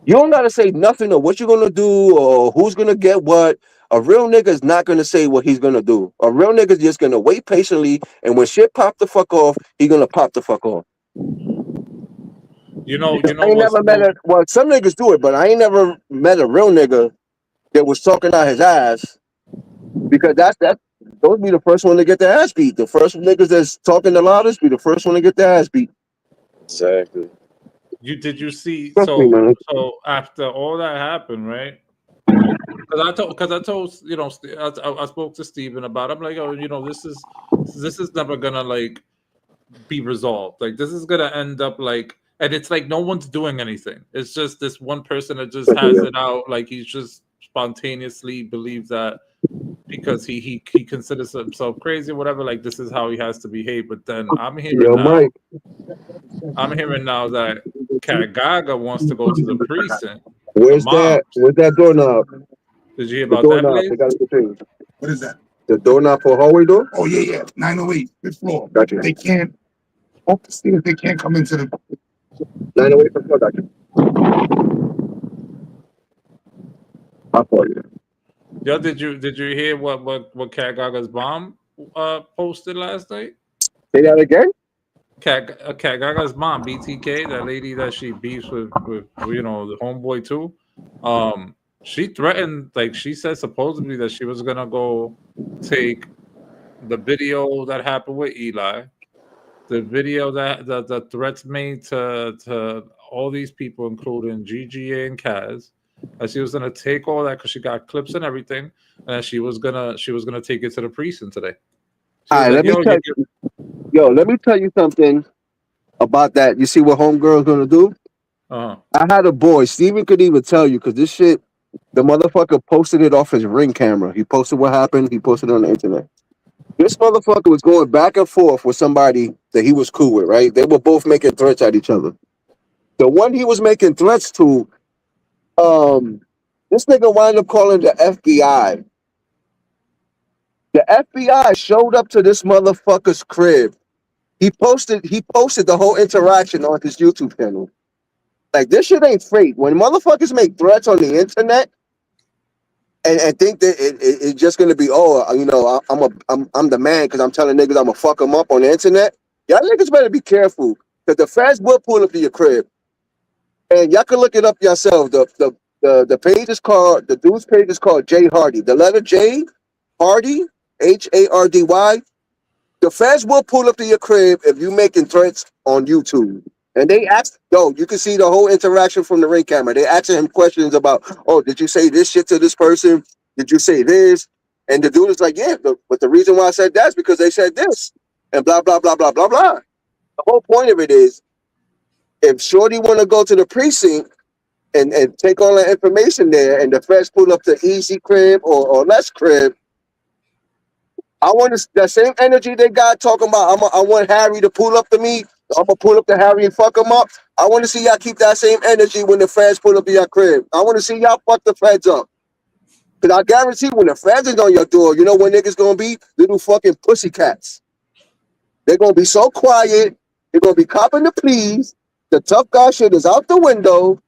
You don't gotta say nothing of what you're gonna do or who's gonna get what. A real nigga is not gonna say what he's gonna do. A real nigga is just gonna wait patiently, and when shit pop the fuck off, he gonna pop the fuck off. You know I ain't what's never met cool? well, some niggas do it, but I ain't never met a real nigga that was talking out his ass because those be the first one to get their ass beat. The first niggas that's talking the loudest be the first one to get their ass beat. Exactly. Did you see? Trust me, man. So after all that happened, right? Because I told I spoke to Steven about it. I'm like, oh, this is never gonna like be resolved. Like this is gonna end up like, and it's like no one's doing anything. It's just this one person that just has it out. Like he's just spontaneously believes that because he considers himself crazy or whatever. Like this is how he has to behave. But then I'm hearing now that Cat Gaga wants to go to the precinct. Where's that? Where's that doorknob? Did you hear The about that, doorknob. please? They got the thing. What is that? The doorknob for a hallway door? Oh yeah, 908, fifth floor. Gotcha. They can't off the stairs, they can't come into the 908 for floor, gotcha. How far you? Yo, did you hear what Cat Gaga's mom posted last night? Say that again? Cat Gaga's mom, BTK, that lady that she beefs with the homeboy too. She threatened, like she said supposedly that she was gonna go take the video that happened with Eli, the video that the threats made to all these people, including GGA and Kaz, and she was gonna take all that because she got clips and everything, and she was gonna take it to the precinct today. All right, let me tell you something about that. You see what homegirl's gonna do? Uh-huh. I had a boy, Steven could even tell you, because this shit, the motherfucker posted it off his Ring camera. He posted what happened, he posted it on the internet. This motherfucker was going back and forth with somebody that he was cool with, right? They were both making threats at each other. The one he was making threats to, this nigga wound up calling the FBI. The FBI showed up to this motherfucker's crib. He posted the whole interaction on his YouTube channel. Like this shit ain't fake. When motherfuckers make threats on the internet and think that it's just gonna be, I'm the man because I'm telling niggas I'm gonna fuck them up on the internet. Y'all niggas better be careful because the feds will pull up to your crib, and y'all can look it up yourself. The page is called, the dude's page is called J Hardy. The letter J Hardy, Hardy. The feds will pull up to your crib if you making threats on YouTube. And they ask, you can see the whole interaction from the ring camera. They asking him questions about, did you say this shit to this person? Did you say this? And the dude is like, yeah, but the reason why I said that's because they said this. And blah, blah, blah, blah, blah, blah. The whole point of it is, if Shorty want to go to the precinct and take all that information there, and the feds pull up to Easy crib or Les crib, I want that same energy they got talking about. I want Harry to pull up to me. I'm gonna pull up to Harry and fuck him up. I want to see y'all keep that same energy when the feds pull up to your crib. I want to see y'all fuck the feds up. Cause I guarantee when the feds is on your door, you know what niggas gonna be? Little fucking pussycats. They're gonna be so quiet. They're gonna be copping the pleas. The tough guy shit is out the window.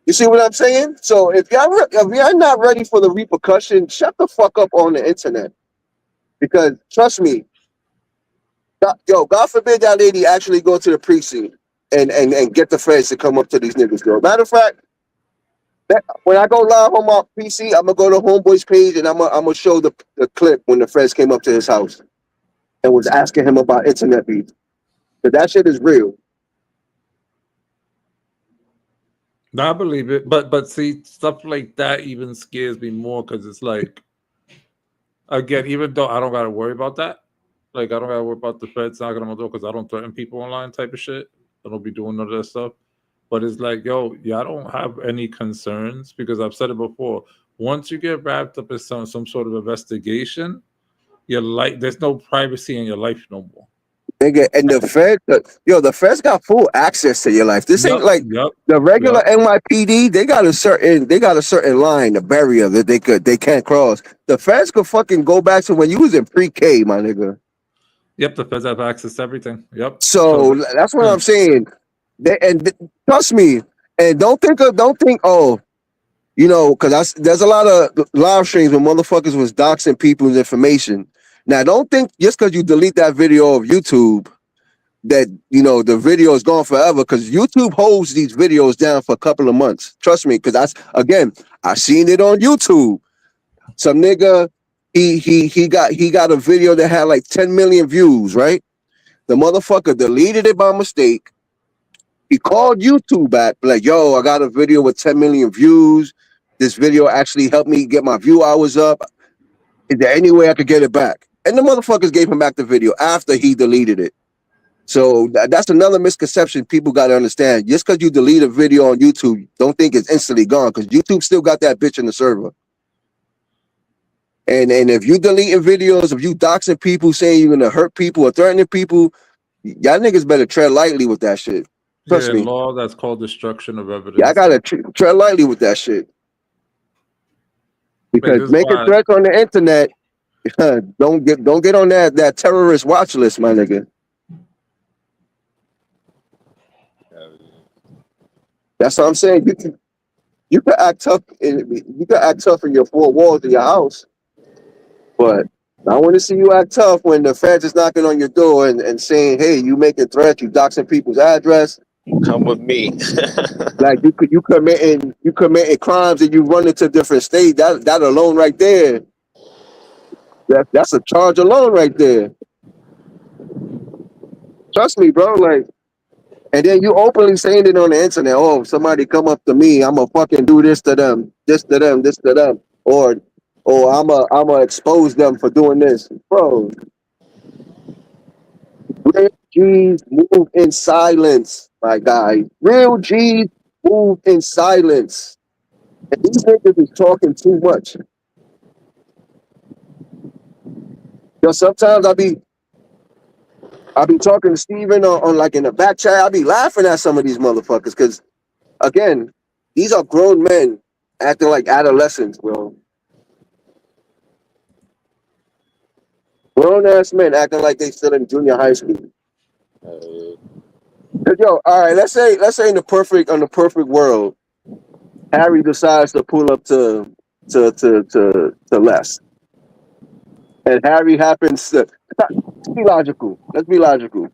You see what I'm saying? So if y'all not ready for the repercussion, shut the fuck up on the internet. Because trust me, God forbid that lady actually go to the precinct and get the feds to come up to these niggas, girl. Matter of fact, when I go live on my PC, I'm gonna go to Homeboy's page and I'm gonna show the clip when the feds came up to his house and was asking him about internet beef. But that shit is real. No, I believe it, but see, stuff like that even scares me more because it's like, again, even though I don't gotta worry about that, like I don't gotta worry about the feds knocking on my door because I don't threaten people online type of shit. I don't be doing none of that stuff. But it's like, I don't have any concerns because I've said it before. Once you get wrapped up in some sort of investigation, your life, there's no privacy in your life no more. Nigga, and the feds got full access to your life. This ain't like the regular NYPD. They got a certain line, a barrier that they can't cross. The feds could fucking go back to when you was in pre-K, my nigga. Yep, the feds have access to everything. Yep. So that's what I'm saying. Trust me, and don't think, because there's a lot of live streams where motherfuckers was doxing people's information. Now, don't think just because you delete that video of YouTube that, the video is gone forever, because YouTube holds these videos down for a couple of months. Trust me, because I seen it on YouTube. Some nigga, he got a video that had like 10 million views, right? The motherfucker deleted it by mistake. He called YouTube back, like, yo, I got a video with 10 million views. This video actually helped me get my view hours up. Is there any way I could get it back? And the motherfuckers gave him back the video after he deleted it. So that's another misconception people got to understand. Just because you delete a video on YouTube, don't think it's instantly gone, because YouTube still got that bitch in the server. And if you deleting videos, if you doxing people, saying you're going to hurt people or threatening people, y'all niggas better tread lightly with that shit. Trust me. Law that's called destruction of evidence. Yeah, I gotta tread lightly with that shit. Because making threats on the internet, don't get on that terrorist watch list, my nigga. That's what I'm saying. You can act tough in your four walls of your house, but I want to see you act tough when the feds is knocking on your door and saying, "Hey, you making threats, you doxing people's address." Come with me. Like you committing crimes and you run into different states. That alone right there. That's a charge alone right there. Trust me, bro. Like, and then you openly saying it on the internet. Oh, if somebody come up to me, I'ma fucking do this to them, this to them, this to them, or I'ma expose them for doing this, bro. Real G's move in silence, my guy. Real G's move in silence. And these niggas is talking too much. Sometimes I be talking to Steven on like in the back chat. I be laughing at some of these motherfuckers because, again, these are grown men acting like adolescents, bro. Grown ass men acting like they still in junior high school. Yo, all right. Let's say in the perfect world, Harry decides to pull up to Les, and Harry happens to. Let's be logical. Let's be logical.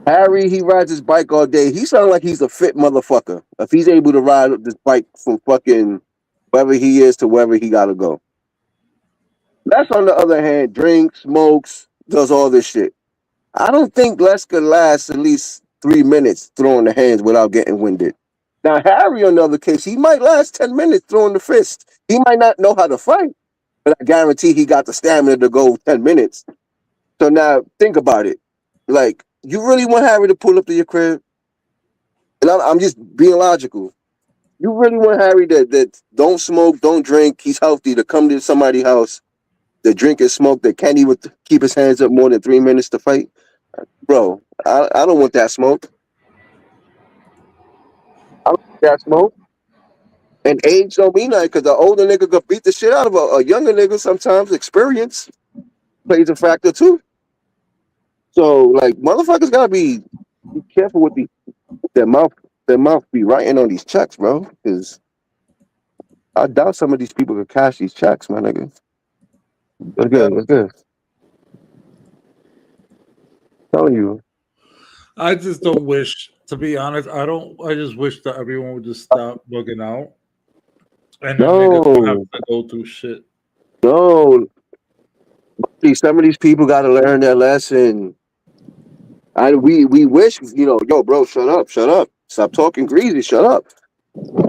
Harry, he rides his bike all day. He sounds like he's a fit motherfucker. If he's able to ride this bike from fucking wherever he is to wherever he gotta go. Les, on the other hand, drinks, smokes, does all this shit. I don't think Les could last at least 3 minutes throwing the hands without getting winded. Now, Harry, on the other case, he might last 10 minutes throwing the fist. He might not know how to fight, but I guarantee he got the stamina to go 10 minutes. So now, think about it. Like, you really want Harry to pull up to your crib? And I'm just being logical. You really want Harry that don't smoke, don't drink, he's healthy, to come to somebody's house, that drink and smoke, that can't even keep his hands up more than 3 minutes to fight? Bro, I don't want that smoke. I don't want that smoke. And age don't mean nothing, because the older nigga could beat the shit out of a younger nigga sometimes. Experience plays a factor too. So, like, motherfuckers gotta be careful with their mouth. Their mouth be writing on these checks, bro. Because I doubt some of these people could cash these checks, my nigga. What's good? What's good? Telling you. I just don't wish, to be honest, I just wish that everyone would just stop bugging out. And then niggas don't have No, to go through shit. no. See, some of these people gotta learn their lesson. We wish, yo, bro, shut up, stop talking greasy, shut up.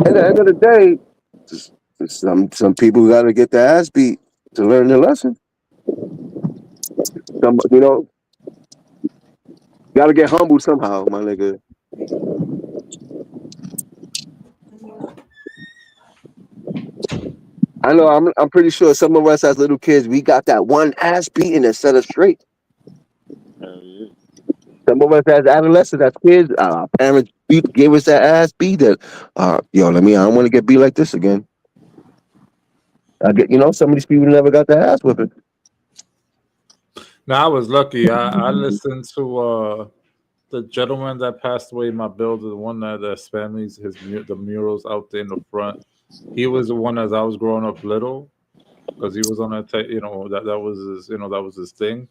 At the end of the day, just, some people gotta get their ass beat to learn their lesson. Some, gotta get humbled somehow, my nigga. I know. I'm pretty sure some of us as little kids, we got that one ass beating and set us straight. Some of us as adolescents, as kids, our parents gave us that ass beat. That, yo, I don't want to get beat like this again. I get, some of these people never got their ass whipping. Now I was lucky. I listened to the gentleman that passed away in my building, the one that's families, the murals out there in the front. He was the one as I was growing up little, because he was on that, that was his, that was his thing.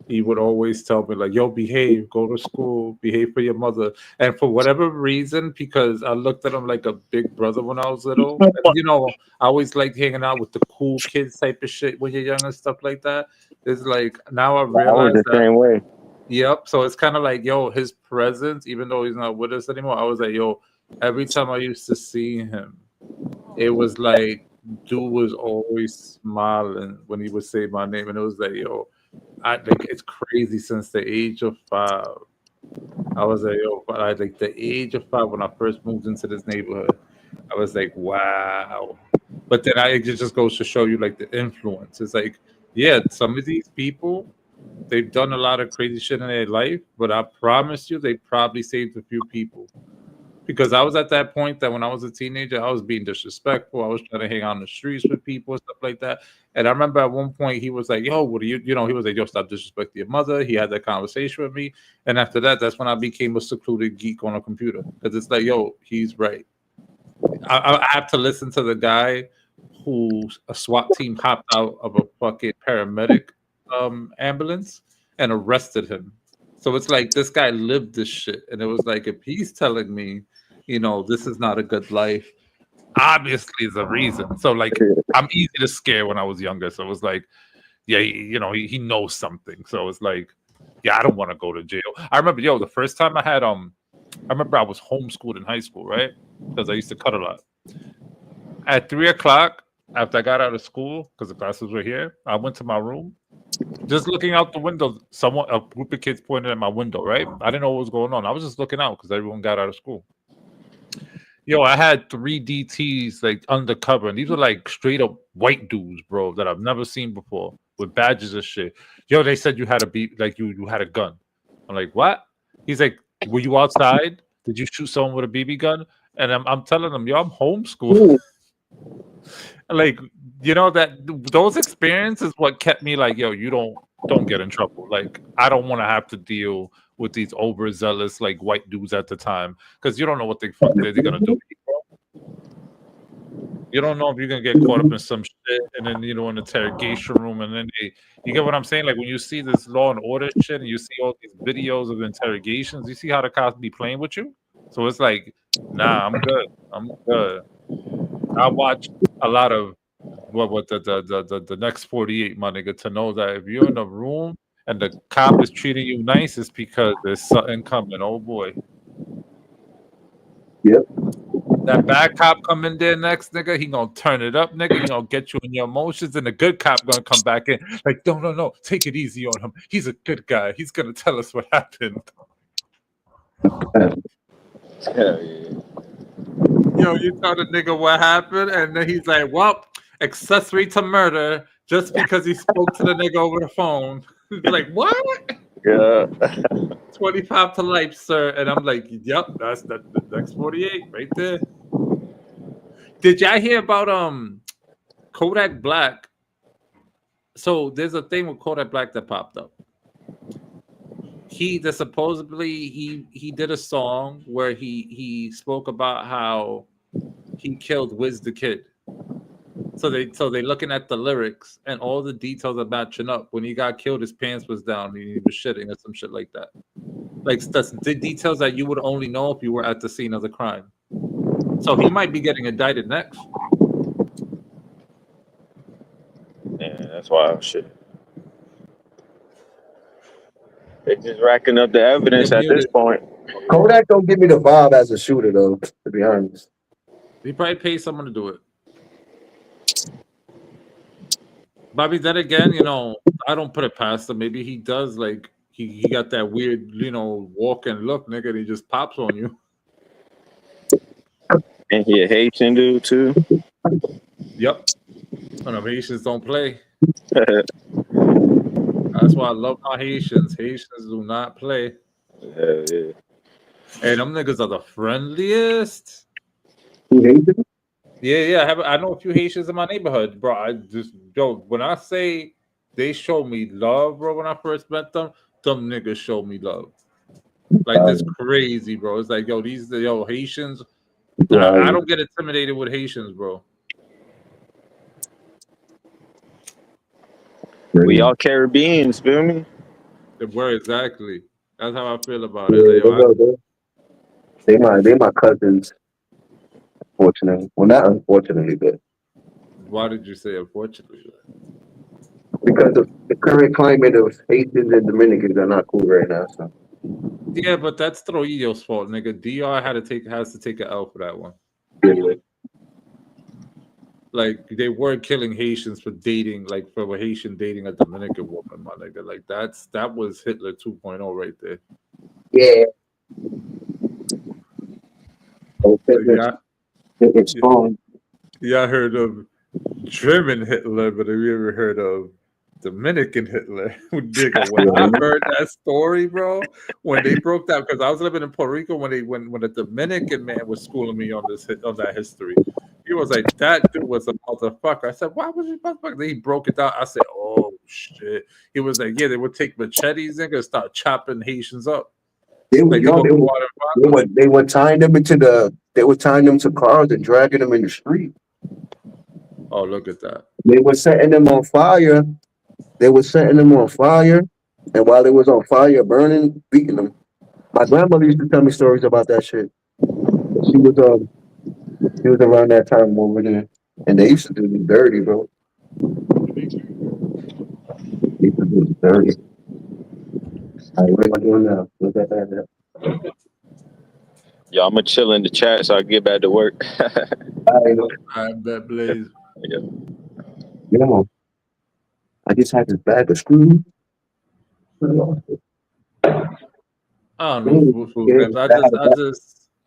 He would always tell me like, "Yo, behave, go to school, behave for your mother." And for whatever reason, because I looked at him like a big brother when I was little, and, I always liked hanging out with the cool kids type of shit when you're young and stuff like that. It's like now I I was realize the that. same way. Yep. So it's kind of like, yo, his presence, even though he's not with us anymore, I was like, yo, every time I used to see him, it was like dude was always smiling when he would say my name, and it was like, yo, I think it's crazy. Since the age of 5, I was like, yo, but I like the age of 5 when I first moved into this neighborhood, I was like, wow. But then it just goes to show you like the influence. It's like, yeah, some of these people, they've done a lot of crazy shit in their life, but I promise you, they probably saved a few people. Because I was at that point that when I was a teenager, I was being disrespectful. I was trying to hang out on the streets with people and stuff like that. And I remember at one point he was like, "Yo, what are you?" He was like, "Yo, stop disrespecting your mother." He had that conversation with me, and after that, that's when I became a secluded geek on a computer. Because it's like, yo, he's right. I have to listen to the guy who a SWAT team hopped out of a fucking paramedic ambulance and arrested him. So it's like this guy lived this shit, and it was like if he's telling me, this is not a good life, obviously there's a reason. So like I'm easy to scare when I was younger, so it was like, yeah, he knows something. So it's like, yeah, I don't want to go to jail. I remember, the first time I remember I was homeschooled in high school, right? Because I used to cut a lot. At 3 o'clock, after I got out of school, because the classes were here, I went to my room. Just looking out the window, a group of kids pointed at my window, right? I didn't know what was going on. I was just looking out because everyone got out of school. I had 3 DTs like undercover, and these were like straight up white dudes, bro, that I've never seen before with badges and shit. They said you had you had a gun. I'm like, what? He's like, were you outside? Did you shoot someone with a BB gun? And I'm telling them, I'm homeschooled. Like, that those experiences what kept me like, yo, you don't get in trouble. Like, I don't want to have to deal with these overzealous like white dudes at the time, because you don't know what the fuck they're gonna do. You don't know if you're gonna get caught up in some shit, and then in the interrogation room, and then you get what I'm saying? Like when you see this Law and Order shit, and you see all these videos of interrogations, you see how the cops be playing with you. So it's like, nah, I'm good. I'm good. I watch a lot of what the next 48, my nigga, to know that if you're in a room and the cop is treating you nice, it's because there's something coming. Oh boy. Yep. That bad cop coming there next, nigga, he gonna turn it up, nigga. He gonna get you in your emotions, and the good cop gonna come back in like, no, take it easy on him. He's a good guy. He's gonna tell us what happened. Hell yeah. Yo, you tell the nigga what happened, and then he's like, well, accessory to murder just because he spoke to the nigga over the phone. Like, what? Yeah. 25 to life, sir. And I'm like, yep, that's the next 48 right there. Did y'all hear about Kodak Black? So there's a thing with Kodak Black that popped up. He did a song where he spoke about how he killed Wiz the Kid. So they looking at the lyrics and all the details are matching up. When he got killed, his pants was down and he was shitting or some shit like that. Like that's the details that you would only know if you were at the scene of the crime. So he might be getting indicted next. Yeah, that's wild shit. They're just racking up the evidence at this point. Kodak don't give me the vibe as a shooter, though, to be honest. He probably paid someone to do it. Bobby, then again, I don't put it past him. Maybe he does, like, he got that weird, walk and look, nigga, and he just pops on you. And he a Haitian dude, too. Yep. Haitians don't play. That's why I love my Haitians. Haitians do not play. Hell yeah. And them niggas are the friendliest. Yeah. Yeah. I know a few Haitians in my neighborhood, bro. When I say they show me love, bro, when I first met them niggas show me love. Like, that's crazy, bro. It's like, Haitians. I don't get intimidated with Haitians, bro. We all Caribbeans, feel me? Where exactly? That's how I feel about it. They my cousins. Unfortunately, well, not unfortunately, but why did you say unfortunately? Because of the current climate of Haitians and Dominicans are not cool right now. So yeah, but that's Trujillo's fault, nigga. DR has to take an L for that one. yeah. Like, they were killing Haitians for dating, like for a Haitian dating a Dominican woman, my nigga. Like, that was Hitler 2.0 right there. Yeah. It's strong. Yeah, I heard of German Hitler, but have you ever heard of Dominican Hitler? Nigga, when I heard that story, bro, when they broke that, because I was living in Puerto Rico when a Dominican man was schooling me on that history. He was like, that dude was a motherfucker. I said, why was he motherfucker? Then he broke it down. I said, oh shit. He was like, yeah, they would take machetes and start chopping Haitians up. They were tying them to cars and dragging them in the street. Oh, look at that. They were setting them on fire. And while they was on fire, burning, beating them. My grandmother used to tell me stories about that shit. She was around that time over there. And they used to do it dirty, bro. They used to do it dirty. All right, what am I doing now? What's that? Yo, I'm gonna chill in the chat so I can get back to work. I bet, Blaze. Yeah. I just had this bag of screws. I don't know.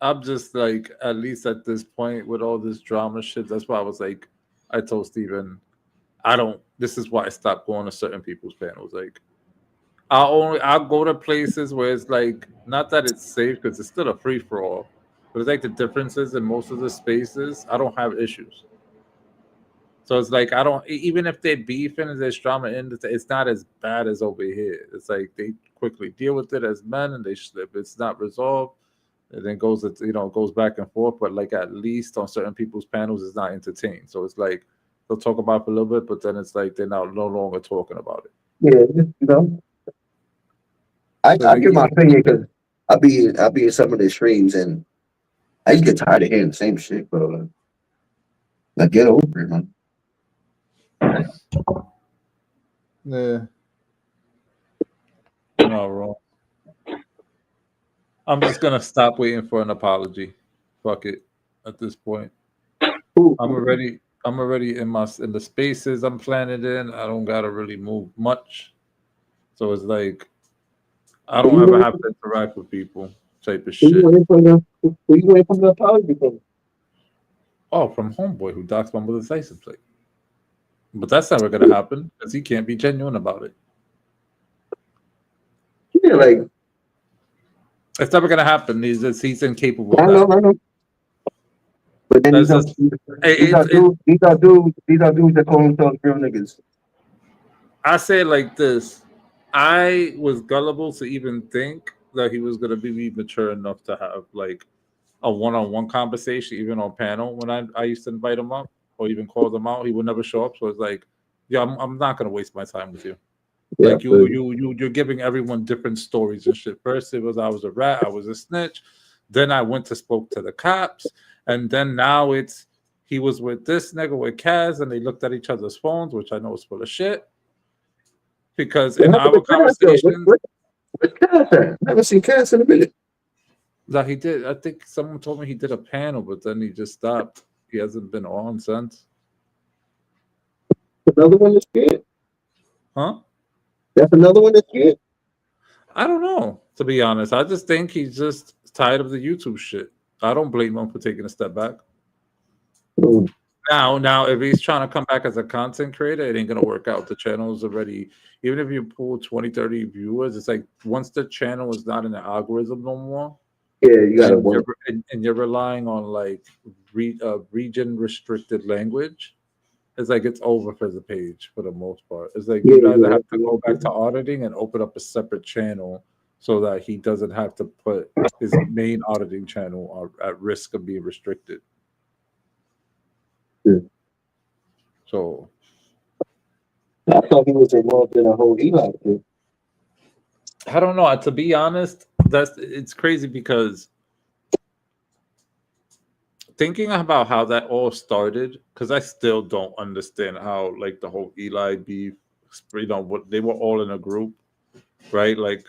I'm just like, at least at this point with all this drama shit, that's why I was like, I told Steven, this is why I stopped going to certain people's panels. Like, I'll go to places where it's like, not that it's safe, because it's still a free for all, but it's like the differences in most of the spaces, I don't have issues. So it's like I don't even if they're beefing and there's drama in it, it's not as bad as over here. It's like they quickly deal with it as men and if it's not resolved, it then goes goes back and forth. But like at least on certain people's panels, it's not entertained. So it's like they'll talk about it for a little bit, but then it's like they're now no longer talking about it. Yeah, I So like, give my opinion because I be in some of the streams and I just get tired of hearing the same shit, bro. Like get over it, man. yeah, you're not wrong. I'm just gonna stop waiting for an apology. Fuck it. At this point, I'm already in the spaces I'm planning in. I don't gotta really move much. So it's like I don't ever have to interact with people type of shit. Who you waiting from the apology from? Oh, from homeboy who doxed my mother's license plate. But that's never gonna happen because he can't be genuine about it. Yeah, like It's never gonna happen. He's incapable I of know, that. I know. But then That's just these are dudes that call themselves real niggas. I say it like this. I was gullible to even think that he was gonna be mature enough to have like a one-on-one conversation, even on panel when I used to invite him up or even call them out. He would never show up. So it's like, yeah, I'm not gonna waste my time with you. Yeah, Like you're giving everyone different stories and shit. First it was I was a rat, I was a snitch. Then I went to spoke to the cops, and then now it's he was with this nigga with Kaz, and they looked at each other's phones, which I know is full of shit. Because what in happened our with Cass though? conversations What's Cass at? Never seen Cass in a minute. that he did, I think someone told me he did a panel, but then he just stopped. He hasn't been on since. Another one that's good. Huh? That's another one that's good. I don't know, to be honest. I just think he's just tired of the YouTube shit. I don't blame him for taking a step back. Mm. Now, if he's trying to come back as a content creator, it ain't gonna work out. The channel is already, even if you pull 20, 30 viewers, it's like once the channel is not in the algorithm no more, Yeah, you gotta work. and you're relying on like region restricted language, it's like it's over for the page for the most part. It's like Yeah, you either have to yeah. go back to auditing and open up a separate channel so that he doesn't have to put his main auditing channel at risk of being restricted. Yeah. So I thought he was involved in a whole Eli thing. I don't know. To be honest, it's crazy because thinking about how that all started, because I still don't understand how like the whole Eli beef, what they were all in a group, right? Like,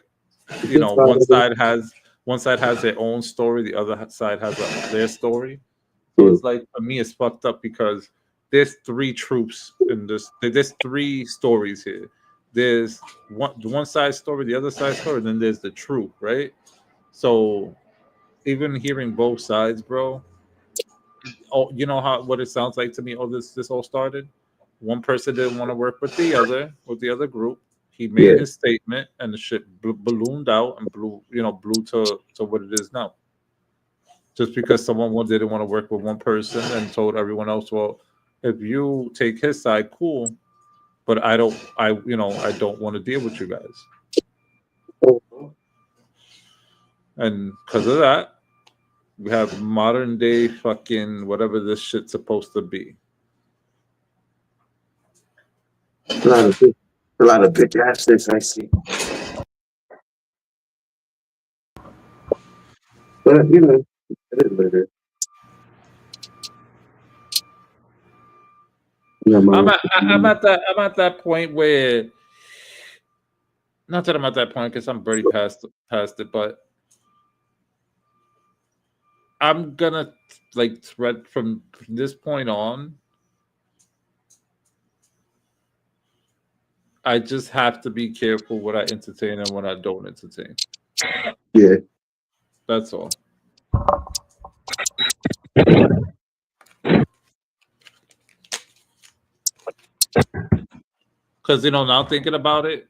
one side has their own story, the other side has their story. So it's like for me, it's fucked up because there's three troops in this. There's three stories here. There's the one side story, the other side story, and then there's the truth, right? So even hearing both sides, bro. Oh, you know what it sounds like to me? Oh, this all started. One person didn't want to work with the other group. He made his statement, and the shit ballooned out and blew to what it is now. Just because someone didn't want to work with one person and told everyone else, well, if you take his side, cool, but I don't want to deal with you guys. And because of that, we have modern day fucking whatever this shit's supposed to be. A lot of bitch ass shit I see. But it is what it is. I'm at that point where, not that I'm at that point because I'm already past it, but I'm gonna like thread from this point on. I just have to be careful what I entertain and what I don't entertain. Yeah. That's all. Because now thinking about it,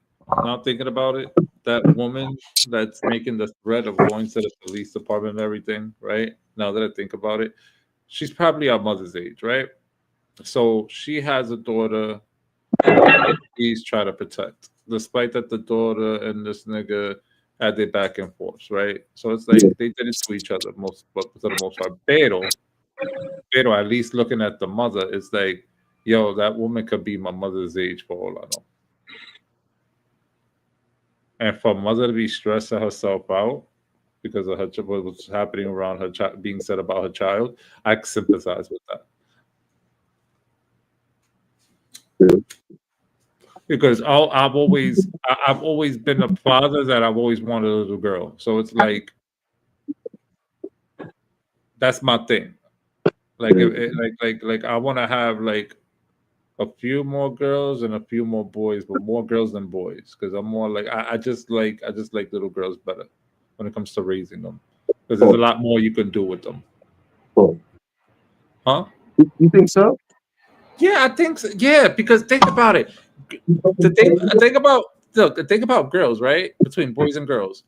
that woman that's making the threat of going to the police department and everything, right? Now that I think about it, she's probably our mother's age, right? So she has a daughter he's trying to protect, despite that the daughter and this nigga had their back and forth, right? So it's like they did it to each other most, but for the most part. Pero at least looking at the mother, it's like, yo, that woman could be my mother's age for all I know. And for mother to be stressing herself out because of what was happening around her child being said about her child, I sympathize with that. Because I've always been a father that I've always wanted a little girl. So it's like that's my thing. Like like I want to have like a few more girls and a few more boys, but more girls than boys because I'm more like I just like little girls better when it comes to raising them because there's a lot more you can do with them. Huh? You think so? Yeah, I think so. Yeah, because think about it. The thing about girls, right? Between boys and girls,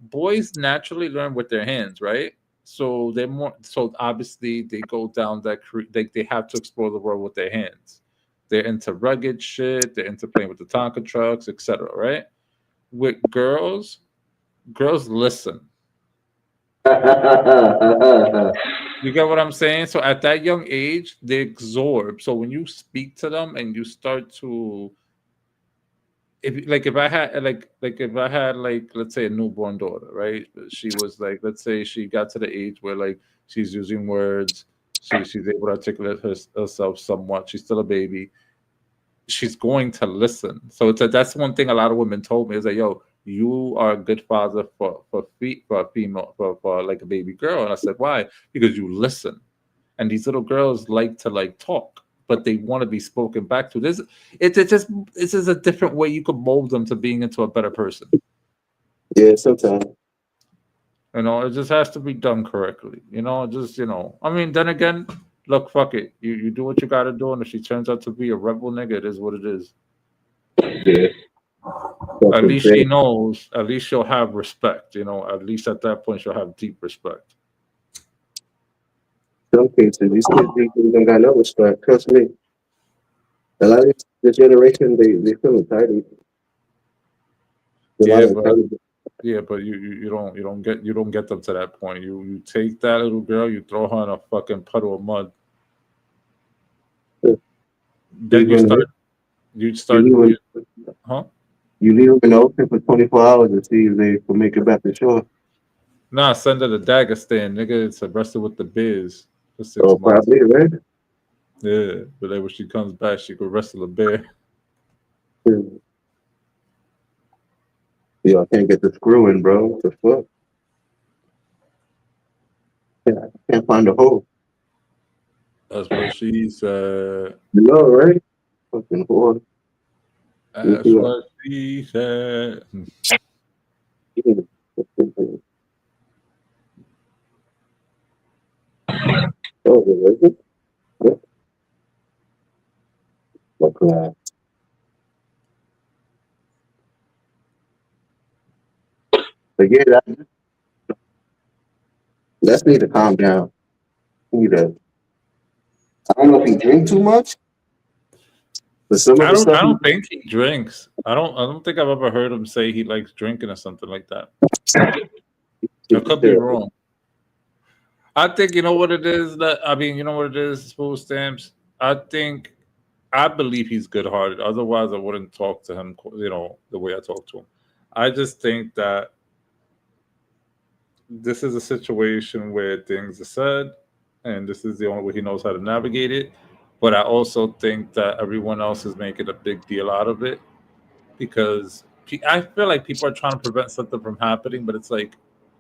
boys naturally learn with their hands, right? So they're more. So obviously they go down that. They have to explore the world with their hands. They're into rugged shit. They're into playing with the Tonka trucks, etc. Right? With girls, girls listen. You get what I'm saying? So at that young age, they absorb. So when you speak to them and you start to if I had if I had like let's say a newborn daughter, right? She was like let's say she got to the age where like she's using words, she's able to articulate herself somewhat. She's still a baby. She's going to listen. So that's one thing a lot of women told me is that yo, you are a good father for a female for like a baby girl. And I said, why? Because you listen. And these little girls like to like talk, but they want to be spoken back to. It's just a different way you could mold them to being into a better person. Yeah, sometimes. You know, it just has to be done correctly. You know, I mean, then again, look, fuck it. You do what you gotta do, and if she turns out to be a rebel nigga, it is what it is. Yeah. At least she knows. At least she'll have respect. You know, at least at that point she'll have deep respect. Some cases, these kids don't got no respect. Trust me. A lot of this generation, they feel entitled. Yeah, but you don't get them to that point. You take that little girl, you throw her in a fucking puddle of mud. Then you start huh? You leave them in the open for 24 hours and see if they can make it back to shore. Nah, send her to Dagestan, nigga. It's arrested with the biz for 6 months. Probably, right? Yeah, but then when she comes back, she could wrestle a bear. Yeah, I can't get the screw in, bro. What the fuck? Yeah, I can't find the hole. That's what she said. You know, right? Fucking whore. That's what she said. Oh, is it? Yeah. Okay. But yeah, let's need to calm down. I don't know if he drink too much. But I don't think he drinks. I don't think I've ever heard him say he likes drinking or something like that. I could be wrong. I think you know what it is. You know what it is. Food stamps. I believe he's good-hearted. Otherwise, I wouldn't talk to him. You know the way I talk to him. I just think that this is a situation where things are said, and this is the only way he knows how to navigate it. But I also think that everyone else is making a big deal out of it because I feel like people are trying to prevent something from happening, but it's like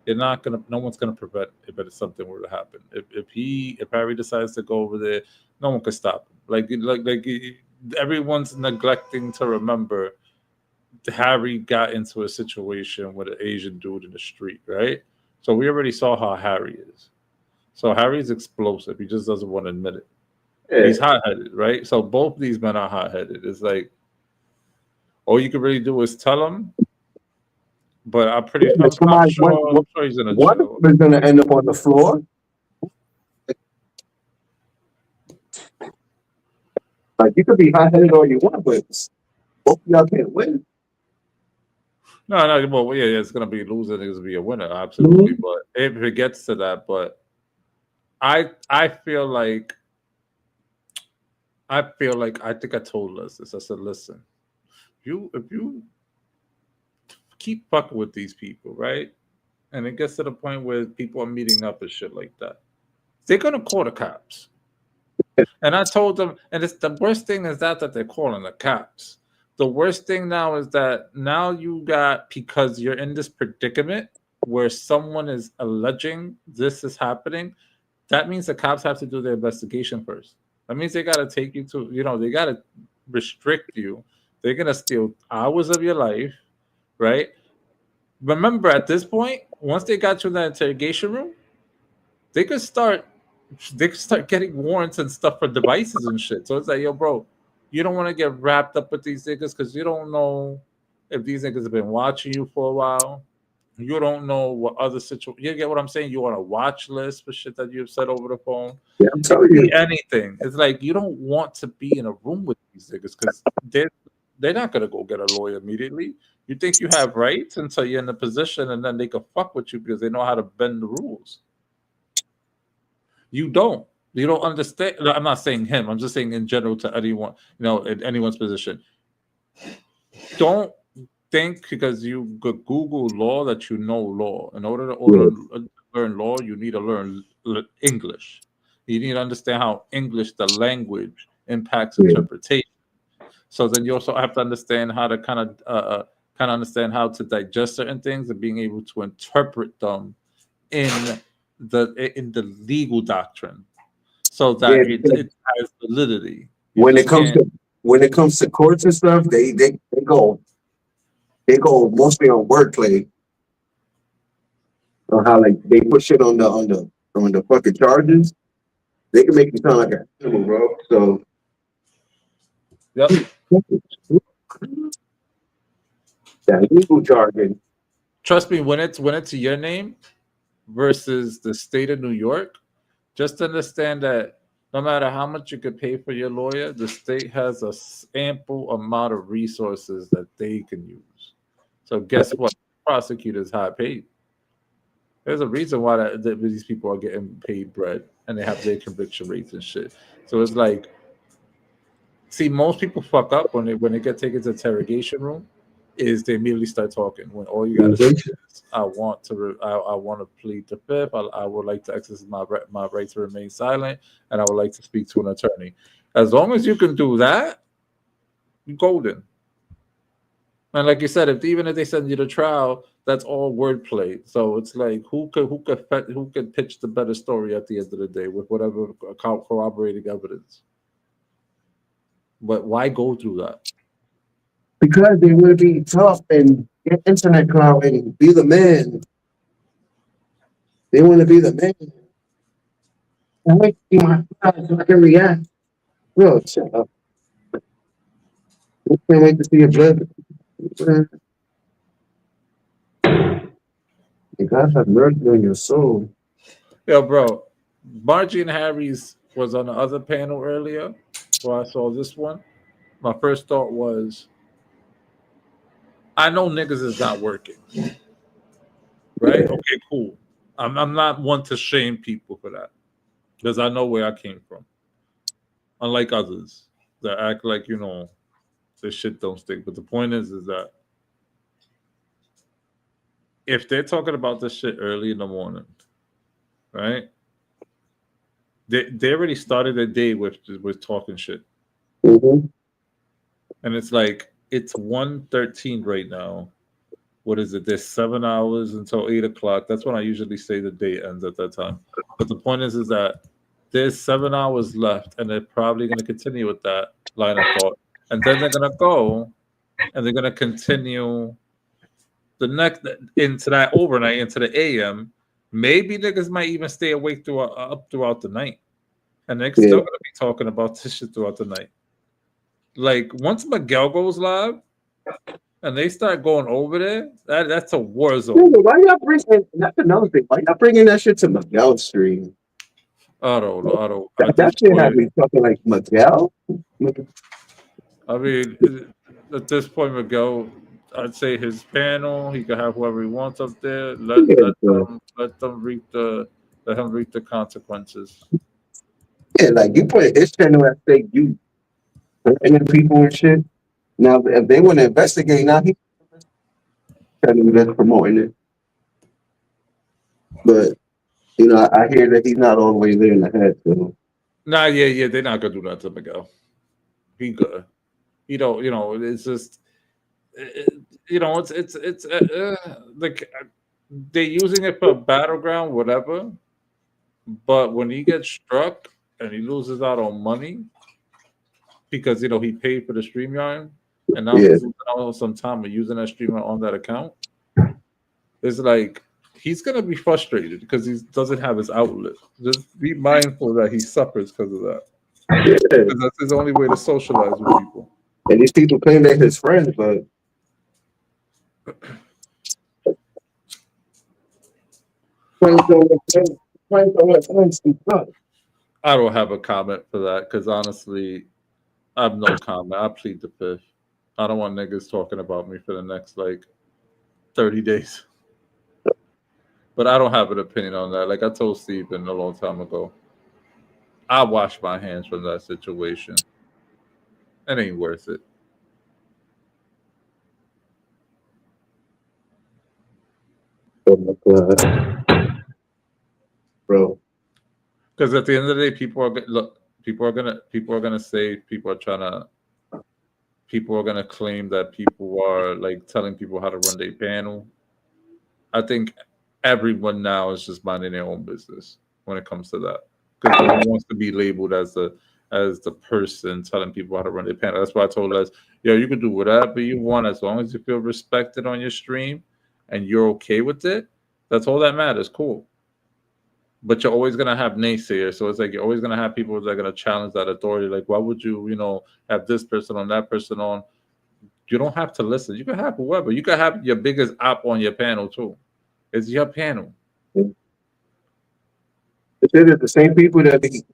no one's gonna prevent it, but if something were to happen. If Harry decides to go over there, no one could stop him. Like everyone's neglecting to remember Harry got into a situation with an Asian dude in the street, right? So we already saw how Harry is. So Harry's explosive. He just doesn't want to admit it. Yeah. He's hot-headed, right? So both these men are hot-headed. It's like all you can really do is tell him. But I'm sure he's gonna one is gonna end up on the floor. Like you could be hot headed all you want, but both of y'all can't win. No, no, well, yeah, it's gonna be loser. It's gonna be a winner, absolutely. But if it gets to that, but I feel like I think I told us this. I said, listen, if you keep fucking with these people, right? And it gets to the point where people are meeting up and shit like that, they're gonna call the cops. And I told them, and it's the worst thing is that they're calling the cops. The worst thing now is that now you got, because you're in this predicament where someone is alleging this is happening, that means the cops have to do their investigation first. That means they got to take you to, they got to restrict you. They're going to steal hours of your life, right? Remember, at this point, once they got you in that interrogation room, they could start getting warrants and stuff for devices and shit. So it's like, yo, bro, you don't want to get wrapped up with these niggas because you don't know if these niggas have been watching you for a while. You don't know what other situation. You get what I'm saying? You want a watch list for shit that you've said over the phone. Yeah, I'm telling you. Anything. It's like you don't want to be in a room with these niggas because they're not gonna go get a lawyer immediately. You think you have rights until you're in a position, and then they can fuck with you because they know how to bend the rules. You don't. You don't understand. I'm not saying him. I'm just saying in general to anyone, in anyone's position. Don't think because you could Google law that you know law. In order to learn law, you need to learn English. You need to understand how English, the language, impacts interpretation. So then you also have to understand how to kind of understand how to digest certain things and being able to interpret them in the legal doctrine, so that it has validity. When it comes to courts and stuff, they go mostly on wordplay, on how like they put shit on the fucking charges. They can make you sound like an animal, bro. So yep, that legal jargon. Trust me, when it's your name versus the state of New York, just understand that no matter how much you could pay for your lawyer, the state has a ample amount of resources that they can use. So guess what? Prosecutors high paid. There's a reason why these people are getting paid bread and they have their conviction rates and shit. So it's like, see, most people fuck up when they get taken to the interrogation room. Is they immediately start talking when all you got to say is, I want to plead the fifth. I would like to exercise my right to remain silent, and I would like to speak to an attorney. As long as you can do that, you're golden. And like you said, even if they send you to trial, that's all wordplay. So it's like who could pitch the better story at the end of the day with whatever corroborating evidence. But why go through that? Because they want to be tough and get internet clout and be the man. They want to be the man. I like to see my eyes so I can react. Bro, shut up. I can't wait to see your blood. You guys have mercy on your soul. Yo, bro, Margie and Harry's was on the other panel earlier, so I saw this one. My first thought was, I know niggas is not working, right? Okay, cool. I'm not one to shame people for that because I know where I came from. Unlike others that act like this shit don't stick. But the point is that if they're talking about this shit early in the morning, right? They already started their day with talking shit, Mm-hmm. and it's like it's 1:13 right now. What is it? There's 7 hours until 8 o'clock. That's when I usually say the day ends at that time. But the point is that there's 7 hours left, and they're probably going to continue with that line of thought, and then they're going to go and they're going to continue the next into that overnight into the AM. Maybe niggas might even stay awake throughout the night, and they're still going to be talking about this shit throughout the night. Like once Miguel goes live and they start going over there, that's a war zone. Dude, why y'all bringing? That's another thing. Why y'all bringing that shit to Miguel's stream? I don't know. That shit had me talking like Miguel. I mean, at this point, Miguel, I'd say his panel. He can have whoever he wants up there. Let them let him reap the consequences. Yeah, like you put his channel at stake, you hurting people and shit. Now, if they want to investigate, now he's just promoting it. But you know, I hear that he's not all the way there in the head. So Nah, yeah, they're not gonna do that to Miguel. He good. You know, it's just, you know, it's like they're using it for a battleground, whatever. But when he gets struck and he loses out on money because he paid for the StreamYard and now yeah, he's losing out on some time of using that StreamYard on that account, it's like he's gonna be frustrated because he doesn't have his outlet. Just be mindful that he suffers because of that. yeah. Because that's his only way to socialize with people. And these people claim they're his friends, but friends don't let friends speak up. I don't have a comment for that because honestly, I have no comment. I plead the fifth. I don't want niggas talking about me for the next like 30 days. But I don't have an opinion on that. Like I told Steven a long time ago, I wash my hands from that situation. It ain't worth it. Oh my god, bro. Because at the end of the day, people are look. People are gonna say people are gonna claim that people are like telling people how to run their panel. I think everyone now is just minding their own business when it comes to that because no one wants to be labeled as the person telling people how to run their panel. That's why I told us, yo, you can do whatever you want as long as you feel respected on your stream and you're okay with it. That's all that matters. Cool. But you're always gonna have naysayers, so it's like you're always gonna have people that are gonna challenge that authority. Like, why would you, have this person on, that person on? You don't have to listen. You can have whoever. You can have your biggest op on your panel too. It's your panel. Is it the same people that he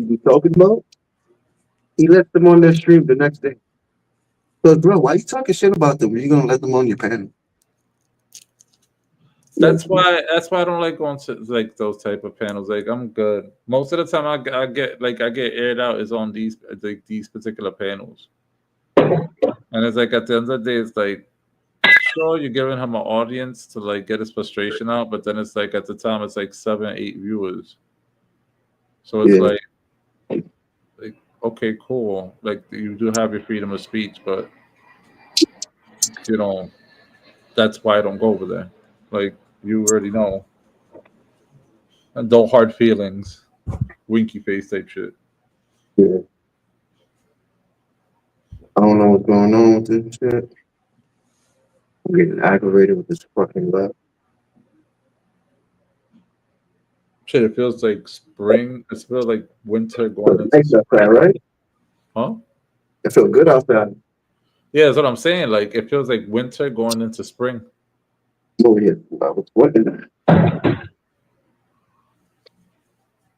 be talking about? He lets them on their stream the next day. So, bro, why you talking shit about them? When you gonna let them on your panel? That's why I don't like going to like those type of panels. Like I'm good. Most of the time I get aired out is on these particular panels. And it's like at the end of the day, it's like sure you're giving him an audience to like get his frustration out, but then it's like at the time it's like 7, 8 viewers. So it's like okay, cool. Like you do have your freedom of speech, but that's why I don't go over there. Like you already know. And no hard feelings. Winky face type shit. Yeah. I don't know what's going on with this shit. I'm getting aggravated with this fucking left. Shit, it feels like spring. It feels like winter going into Nice outside, spring. right? Huh? It feel good outside. Yeah, that's what I'm saying. Like it feels like winter going into spring. Oh yeah, I was wondering. I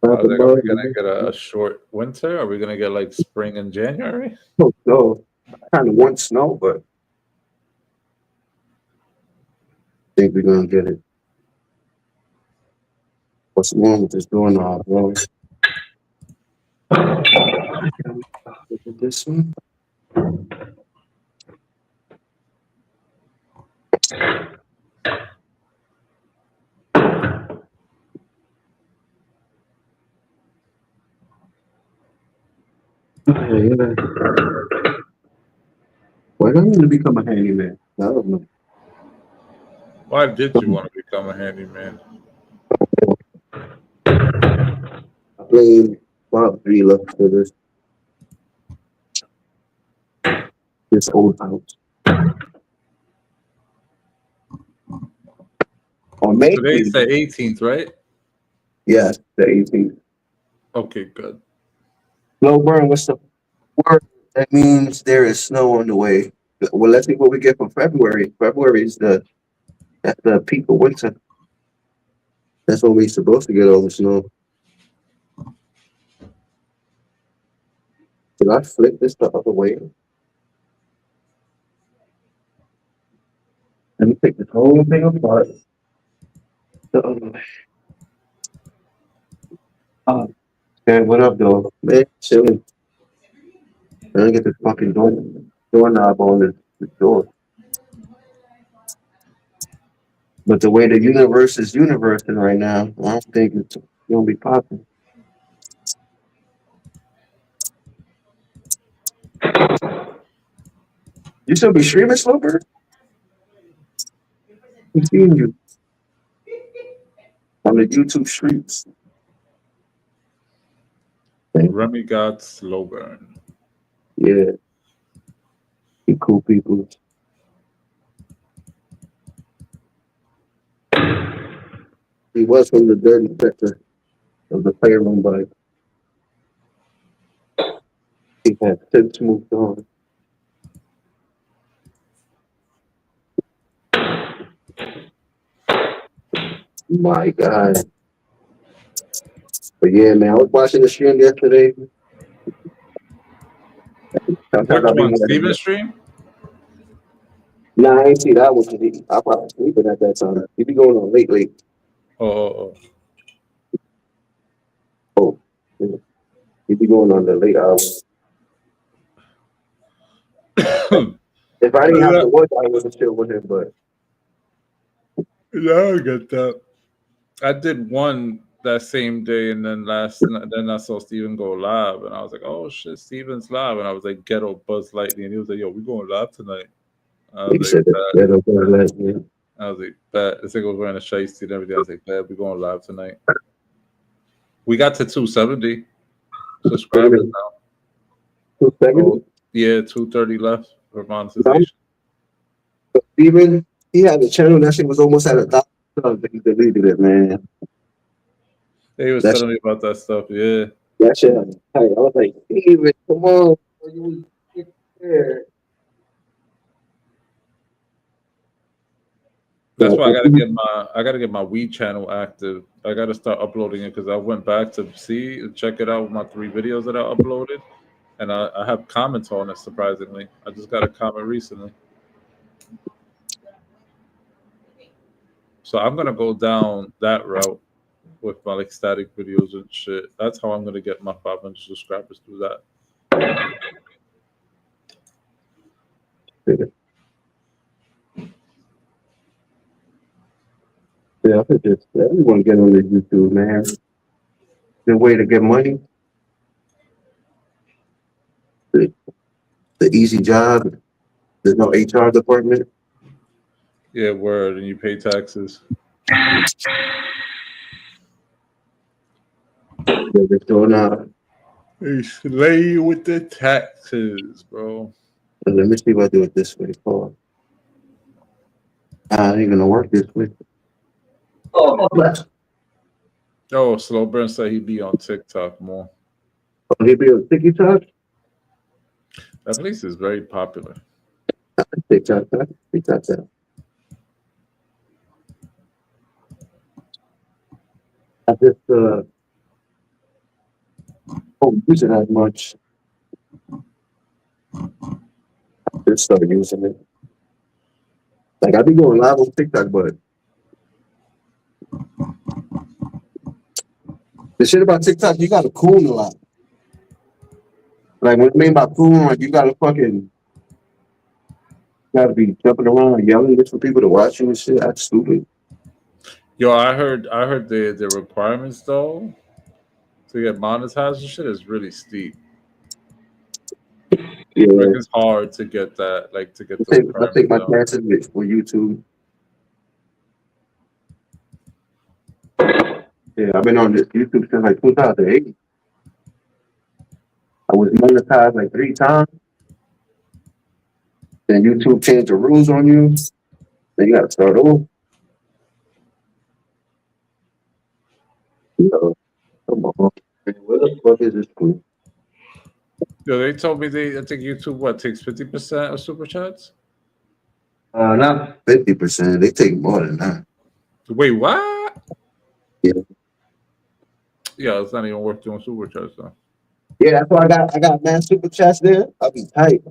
was like, are we gonna get a short winter? Are we gonna get like spring in January? Oh, no. I kind of want snow, but I think we're gonna get it. What's wrong with this doorknob, bro? Look at this one. Yeah. Why do I want to become a handyman? I don't know. Why did you want to become a handyman? I blame Bob Vila for this old house. On May, Today's the 18th, right? yes, the 18th. Okay, good. Slow burn, what's the word? That means there is snow on the way. Well, let's see what we get from February. February is the peak of winter. That's when we're supposed to get all the snow. Did I flip this the other way? Let me take this whole thing apart. The other way. Oh, okay, what up, though? Man, chilling. I don't get this fucking doorknob on the door. But the way the universe is universing right now, I don't think it's gonna be popping. You still be streaming, Sloper? I'm seeing you on the YouTube streets. Remy got slow burn. Yeah, you cool people. He was from the dirty sector of the playroom, but he had since moved on. My God. But yeah, man, I was watching the stream yesterday. Sometimes Which I'll be one? wondering. Steven stream? Nah, I ain't see that one. I probably sleeping at that time. He be going on late. Oh. Oh, yeah. He be going on the late hours. If I didn't have to work, I wouldn't chill with him, but Yeah, I get that. I did one that same day, and then then I saw Steven go live, and I was like, "Oh shit, Steven's live!" And I was like, "Ghetto Buzz Lightning," and he was like, "Yo, we going live tonight." I he was said like, that over last year. I was like, "Bet." This nigga was wearing a shiesty and everything. I was like, "Bet, we going live tonight." We got to 270 subscribers now. 270? Oh, yeah, 230 left for monetization. Steven, he had a channel that shit was almost at 1,000 subs, but he deleted it, man. He was telling me about that stuff. Yeah. That shit. I was like, Steven, come on, you was there. That's why I gotta get my Wii channel active. I gotta start uploading it because I went back to check it out with my 3 videos that I uploaded, and I have comments on it. Surprisingly, I just got a comment recently, so I'm gonna go down that route with my like static videos and shit. That's how I'm gonna get my 500 subscribers through that. Yeah, I think just everyone get on the YouTube, man. The way to get money, the easy job. There's no HR department. Yeah, word, and you pay taxes. They're just doing They slay with the taxes, bro. let me see if I do it this way. Hold on. I ain't gonna work this way. Oh, Slow Burn said he'd be on TikTok more. Oh, he be on TikTok? That place is very popular. TikTok. I just don't use it as much. I just started using it. Like I be going live on TikTok, but the shit about TikTok, you gotta coon a lot. Like what I mean by coon, like you gotta be jumping around and yelling just for people to watch you and shit. That's stupid. Yo, I heard the requirements though to get monetized and shit is really steep. Yeah. Like it's hard to get that, like to get the I take my requirements down. chances for YouTube. Yeah, I've been on this YouTube since like 2008. I was monetized like 3 times. Then YouTube changed the rules on you. Then you gotta start over. Yo, come on. Man, where the fuck is this school? Yo, they told me I think YouTube takes 50% of super chats? Not 50%. They take more than that. Wait, what? Yeah. Yeah, it's not even worth doing super chats though. Yeah, that's why I got mad super chats there. I'll be tight.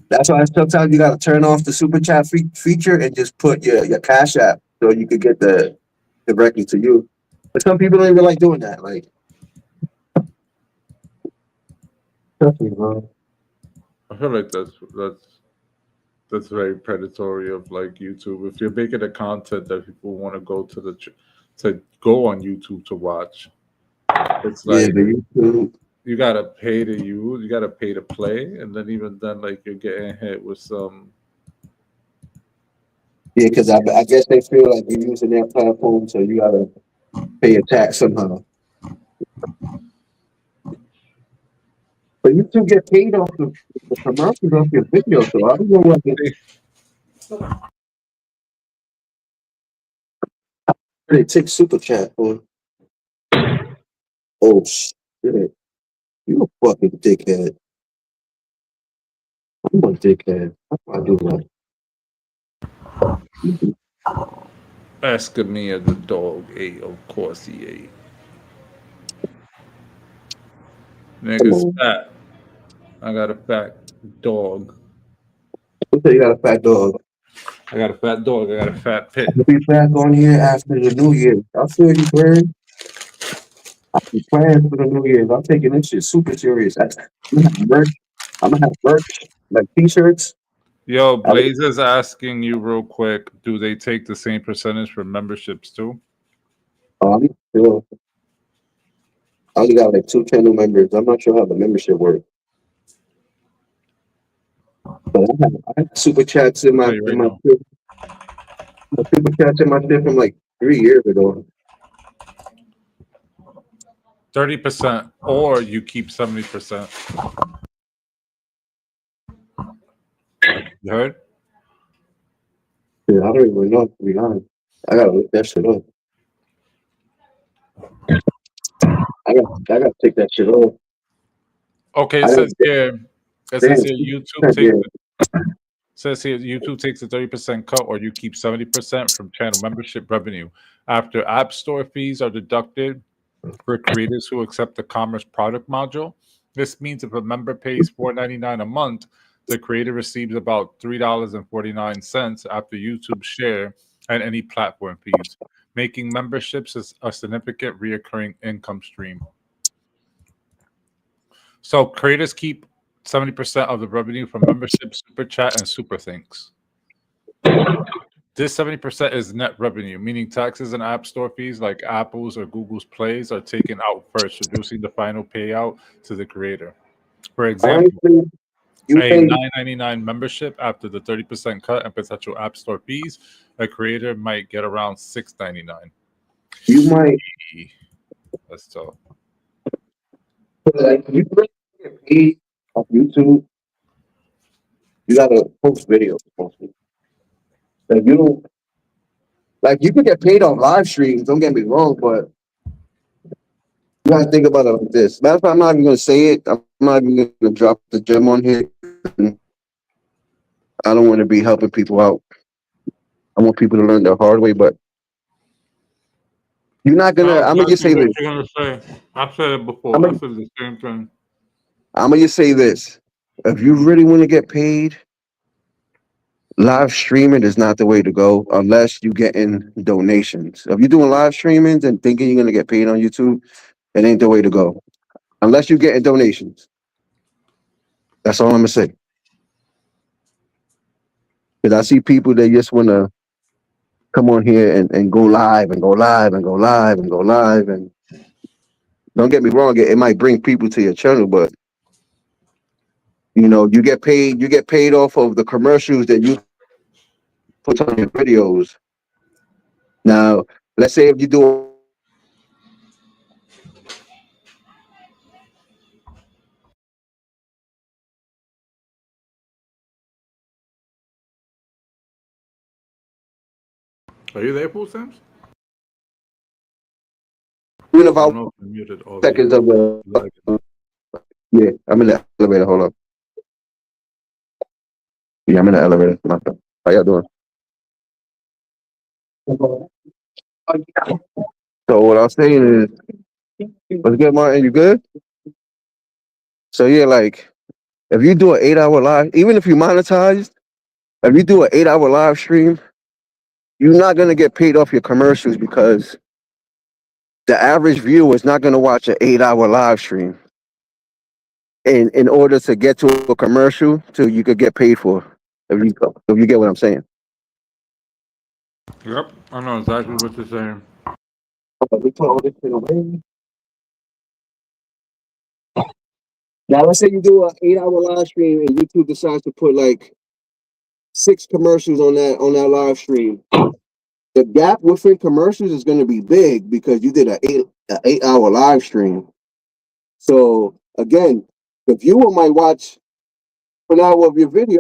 That's why sometimes you gotta turn off the super chat feature and just put your cash app so you could get the directly to you. But some people don't even like doing that. Like, trust me, bro. I feel like that's very predatory of like YouTube. If you're making a content that people want to go to to go on YouTube to watch, it's Yeah, like the YouTube. you gotta pay to use, you gotta pay to play, and then even then, like you're getting hit with some. Yeah, because I guess they feel like you're using their platform, so you gotta pay a tax somehow. But you still get paid off the commercials off your video, so I don't know what they take super chat for. Oh shit. You a fucking dickhead. I'm a dickhead. How do I do that? Escamilla the dog ate. Of course he ate. Come Niggas on. fat. I got a fat dog. Who said you got a fat dog? I got a fat dog. I got a fat pit. I'll be back on here after the New Year. I feel you, Bird. Be plans for the New Year's. I'm taking this shit super serious. I'm gonna have merch. I'm gonna have merch, like t-shirts. Yo, I would, Blazer's asking you real quick. Do they take the same percentage for memberships too? I'm sure. I only got like 2 channel members. I'm not sure how the membership works. But I have super chats in I'll tell my you in right my now. super chats in my shit from like 3 years ago. 30%, or you keep 70%. You heard? Yeah, I don't even know, to be honest. I gotta look that shit up. I gotta take that shit off. Okay, I gotta it damn, says here YouTube yeah. YouTube takes a 30% cut, or you keep 70% from channel membership revenue. After App Store fees are deducted for creators who accept the Commerce product module. This means if a member pays $4.99 a month, the creator receives about $3.49 after YouTube share and any platform fees, making memberships a significant reoccurring income stream. So creators keep 70% of the revenue from membership, super chat, and super thanks. This 70% is net revenue, meaning taxes and app store fees like Apple's or Google's plays are taken out first, reducing the final payout to the creator. For example, Honestly, you a may $9.99 membership after the 30% cut and potential app store fees, a creator might get around $6.99. you might That's tough. like you really get paid off YouTube. You gotta post videos. Like you don't like you could get paid on live streams. Don't get me wrong, but you gotta think about it like this. Matter of fact, I'm not even gonna say it. I'm not even gonna drop the gem on here. I don't want to be helping people out. I want people to learn the hard way, but you're not gonna. Sounds I'm gonna just exactly say what this. you're gonna say. I've said it I'm before. I gonna, said the same thing. I'm gonna just say this. If you really want to get paid, live streaming is not the way to go unless you get in donations. If you're doing live streaming and thinking you're gonna get paid on YouTube, it ain't the way to go. Unless you get in donations. That's all I'm gonna say. Because I see people that just wanna come on here and go live and go live and go live and go live. And don't get me wrong, it might bring people to your channel, but you know, you get paid off of the commercials that you put on your videos. Now, let's say if you do Are you there, Paul Sams? I don't about know if you're muted or seconds of the lagging. yeah, I'm in the elevator. Hold up. Yeah, I'm in the elevator. How y'all doing? So what I'm saying is, what's good, Martin? You good? So yeah, like if you do an 8-hour live, even if you monetized, if you do an 8-hour live stream, you're not gonna get paid off your commercials because the average viewer is not gonna watch an 8-hour live stream in order to get to a commercial till you could get paid for. If you get what I'm saying. Yep, I know exactly what you're saying. We put all this shit away. Now let's say you do an 8-hour live stream and YouTube decides to put like 6 commercials on that live stream. The gap within commercials is going to be big because you did an 8-hour live stream. So again, the viewer might watch an hour of your video,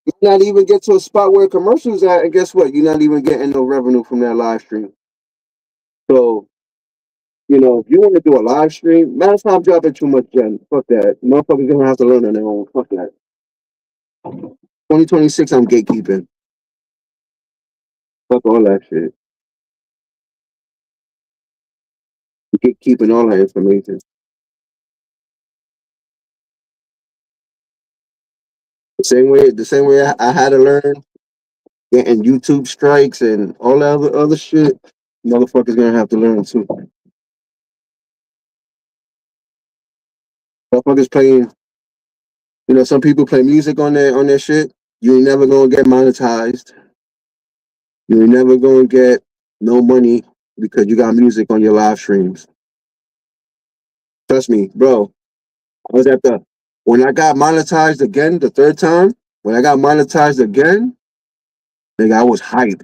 you not even get to a spot where commercials at, and guess what? You're not even getting no revenue from that live stream. So, if you want to do a live stream, matter of fact, I'm dropping too much gen. Fuck that. Motherfuckers gonna have to learn on their own. Fuck that. 2026, I'm gatekeeping. Fuck all that shit. Gatekeeping all that information. The same way I had to learn getting YouTube strikes and all that other shit. Motherfuckers gonna have to learn too. Motherfuckers playing. Some people play music on their shit. You ain't never gonna get monetized. You ain't never gonna get no money because you got music on your live streams. Trust me, bro. I was when I got monetized again the third time. When I got monetized again, nigga, I was hype.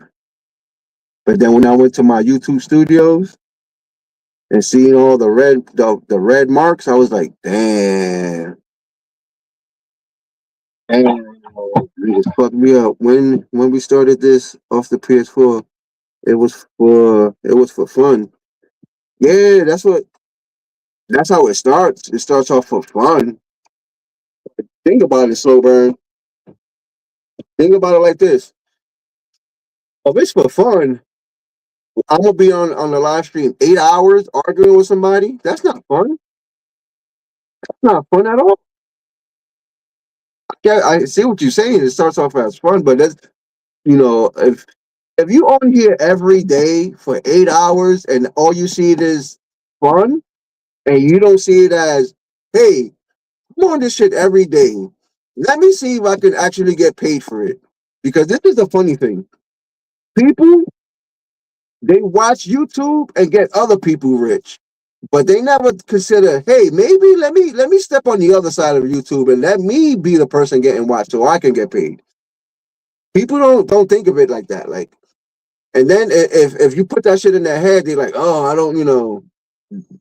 But then when I went to my YouTube studios and seeing all the red marks, I was like, damn. And it just fucked me up. When we started this off the PS4, it was for fun. Yeah, that's how it starts. It starts off for fun. Think about it, slow burn. Think about it like this. If it's for fun, I'm gonna be on the live stream 8 hours arguing with somebody. That's not fun. That's not fun at all. Yeah, I see what you're saying. It starts off as fun, but that's if you on here every day for 8 hours and all you see it is fun, and you don't see it as, hey, I'm on this shit every day. Let me see if I can actually get paid for it. Because this is the funny thing. People, they watch YouTube and get other people rich. But they never consider, hey, maybe let me step on the other side of YouTube and let me be the person getting watched so I can get paid. People don't think of it like that. Like, and then if you put that shit in their head, they're like, oh, I don't,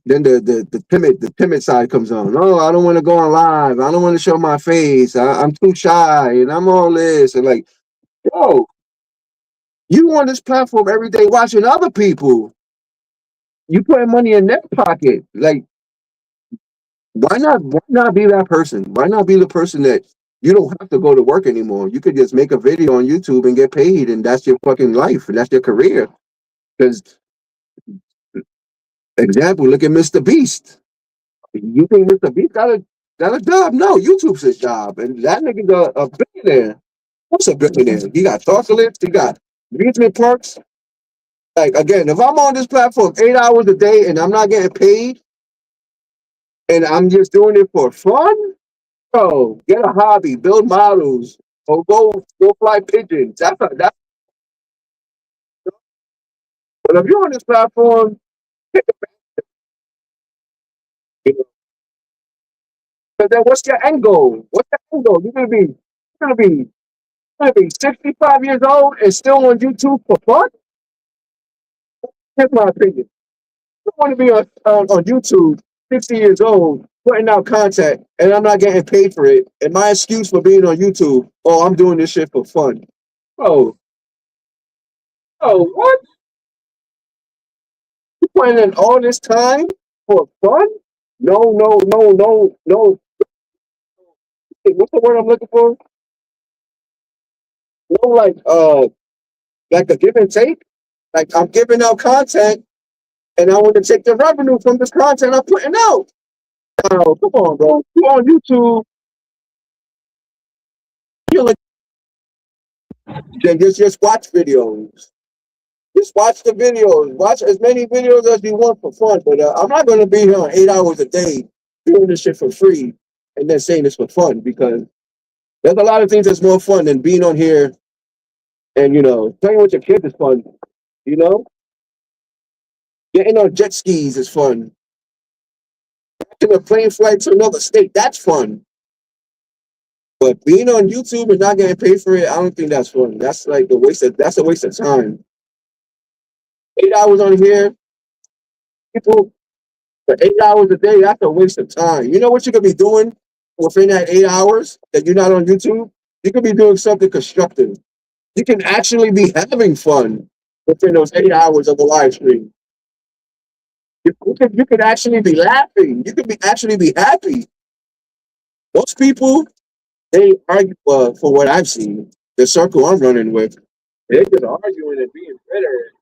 then the timid side comes on. Oh, I don't want to go on live. I don't want to show my face. I'm too shy and I'm all this. And like, yo, you on this platform every day watching other people. You putting money in their pocket. Like, why not be that person? Why not be the person that you don't have to go to work anymore? You could just make a video on YouTube and get paid, and that's your fucking life, and that's your career. Because, example, look at Mr. Beast. You think Mr. Beast got a job? No, YouTube's his job, and that nigga's a billionaire. What's a billionaire? He got thought lifts, he got amusement parks. Like, again, if I'm on this platform 8 hours a day and I'm not getting paid, and I'm just doing it for fun, bro, get a hobby, build models, or go fly pigeons. That's. But if you're on this platform, then what's your end goal? What's your end goal? You're gonna be 65 years old and still on YouTube for fun? Here's my opinion. I want to be on YouTube, 60 years old, putting out content, and I'm not getting paid for it. And my excuse for being on YouTube, oh, I'm doing this shit for fun. Bro, what? You putting in all this time for fun? No, no, no, no, no. What's the word I'm looking for? No, like a give and take. Like, I'm giving out content, and I want to take the revenue from this content I'm putting out. Oh, come on, bro. You on YouTube, you're like, then just watch videos. Just watch the videos. Watch as many videos as you want for fun. But I'm not going to be here on 8 hours a day doing this shit for free and then saying this for fun because there's a lot of things that's more fun than being on here and, playing with your kids is fun. You know, getting on jet skis is fun. Taking a plane flight to another state, that's fun. But being on YouTube and not getting paid for it, I don't think that's fun. That's like that's a waste of time. 8 hours on here, people for 8 hours a day, that's a waste of time. You know what you could be doing within that 8 hours that you're not on YouTube? You could be doing something constructive. You can actually be having fun within those 8 hours of the live stream. You could actually be laughing. You could actually be happy. Most people, they argue, for what I've seen, the circle I'm running with, they're just arguing and being bitter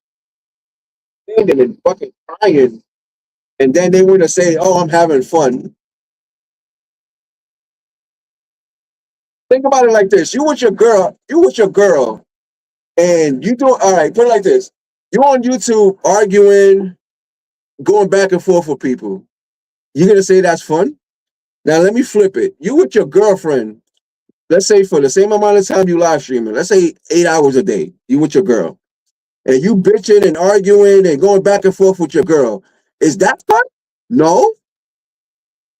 and fucking crying. And then they want to say, oh, I'm having fun. Think about it like this. You with your girl, and you do all right, put it like this. You're on YouTube arguing, going back and forth with people. You're gonna say that's fun? Now let me flip it. You with your girlfriend, let's say for the same amount of time you live streaming, let's say 8 hours a day, you with your girl. And you bitching and arguing and going back and forth with your girl. Is that fun? No.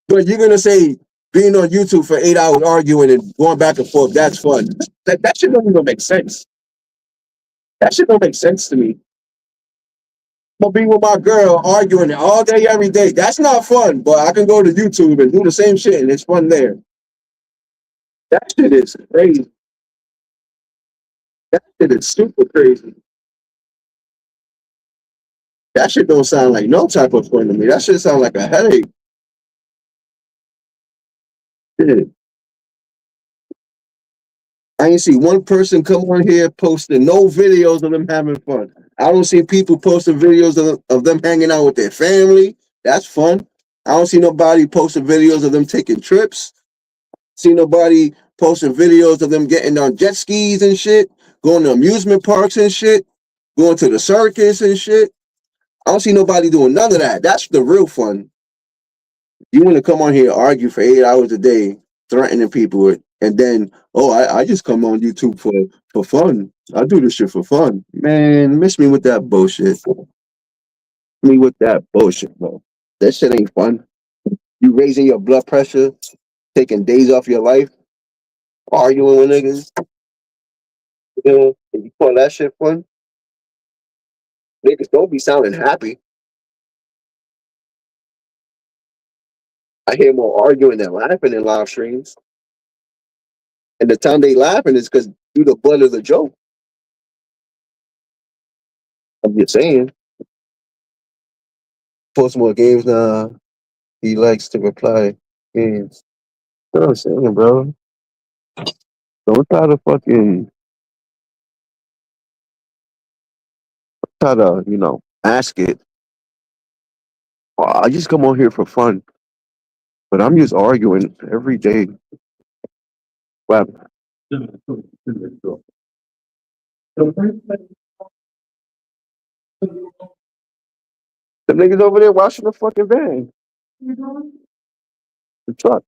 But you're gonna say being on YouTube for 8 hours arguing and going back and forth, that's fun. That shit don't even make sense. That shit don't make sense to me. I'm gonna be with my girl arguing all day, every day. That's not fun, but I can go to YouTube and do the same shit and it's fun there. That shit is crazy. That shit is super crazy. That shit don't sound like no type of fun to me. That shit sound like a headache. Shit. I ain't see one person come on here posting no videos of them having fun. I don't see people posting videos of them hanging out with their family. That's fun. I don't see nobody posting videos of them taking trips. See nobody posting videos of them getting on jet skis and shit, going to amusement parks and shit, going to the circus and shit. I don't see nobody doing none of that. That's the real fun. You want to come on here argue for 8 hours a day, threatening people, and then I just come on YouTube for fun. I do this shit for fun. Man, miss me with that bullshit. Me with that bullshit, bro. That shit ain't fun. You raising your blood pressure, taking days off your life, arguing with niggas. And you call that shit fun? Niggas don't be sounding happy. I hear more arguing than laughing in live streams. And the time they laughing is because you the butt of the joke. I'm just saying. Post more games now. He likes to reply games. You know what I'm saying, bro? Don't try to, ask it. I just come on here for fun. But I'm just arguing every day. Wow. Them niggas over there washing the fucking van. The truck.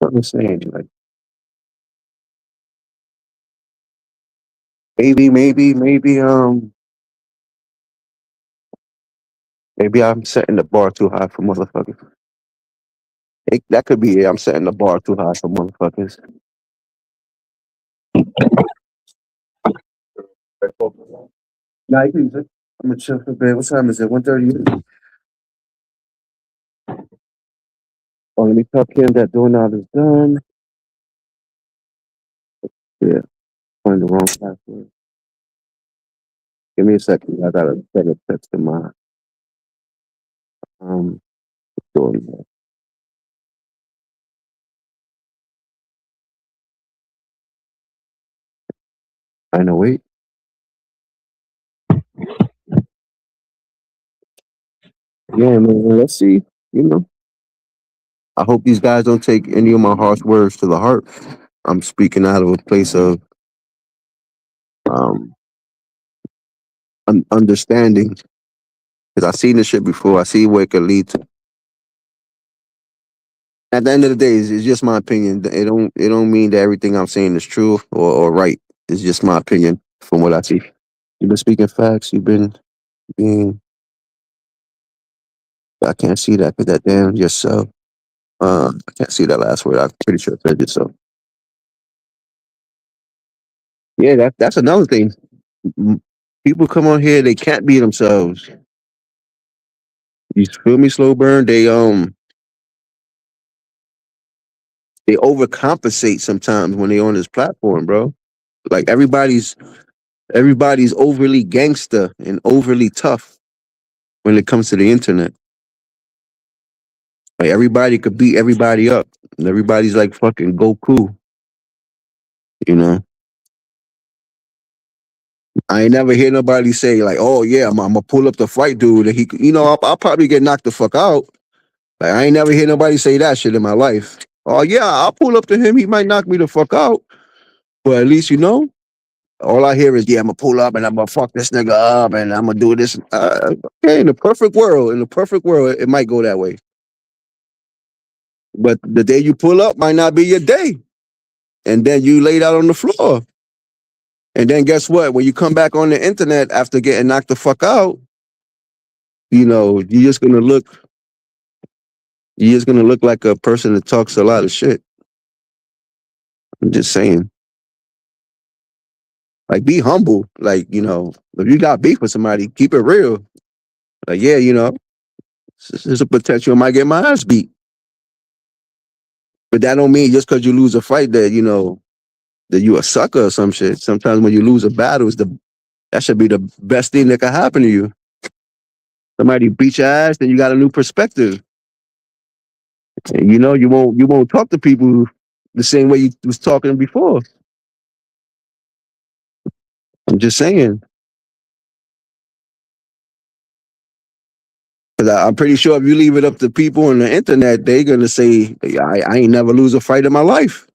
I'm saying, like, maybe I'm setting the bar too high for motherfuckers. That could be it. I'm setting the bar too high for motherfuckers. Nah, you can use it. I'm gonna chill for bed. What time is it? 1:30. Oh, let me tell Kim that doorknob is done. Yeah, find the wrong password. Give me a second. I gotta send a text to my doorknob. I know. Wait. Yeah, man. Let's see. You know, I hope these guys don't take any of my harsh words to the heart. I'm speaking out of a place of um understanding because I've seen this shit before. I see where it could lead to. At the end of the day, it's just my opinion. It don't mean that everything I'm saying is true or right. It's just my opinion from what I see. You've been speaking facts. You've been being. I can't see that because that damn yourself. I can't see that last word. I'm pretty sure I said it. So yeah, that's another thing. M- People come on here, they can't be themselves. You feel me, slow burn? They overcompensate sometimes when they on this platform, bro. Like everybody's overly gangster and overly tough when it comes to the internet. Like everybody could beat everybody up. And everybody's like fucking Goku, you know. I ain't never hear nobody say like, "Oh yeah, I'm gonna pull up the fight dude," and I'll probably get knocked the fuck out. Like I ain't never hear nobody say that shit in my life. Oh yeah, I'll pull up to him. He might knock me the fuck out, but at least all I hear is, "Yeah, I'm gonna pull up and I'm gonna fuck this nigga up and I'm gonna do this." Okay, in the perfect world, it might go that way. But the day you pull up might not be your day, and then you laid out on the floor. And then guess what? When you come back on the internet after getting knocked the fuck out, you're just gonna look. You're just gonna look like a person that talks a lot of shit. I'm just saying. Like, be humble. Like, if you got beef with somebody, keep it real. Like, yeah, there's a potential I might get my ass beat. But that don't mean just because you lose a fight that you a sucker or some shit. Sometimes when you lose a battle, that should be the best thing that could happen to you. Somebody beat your ass, then you got a new perspective. And you won't talk to people the same way you was talking before. I'm just saying. Because I'm pretty sure if you leave it up to people on the internet, they're gonna say, I ain't never lose a fight in my life.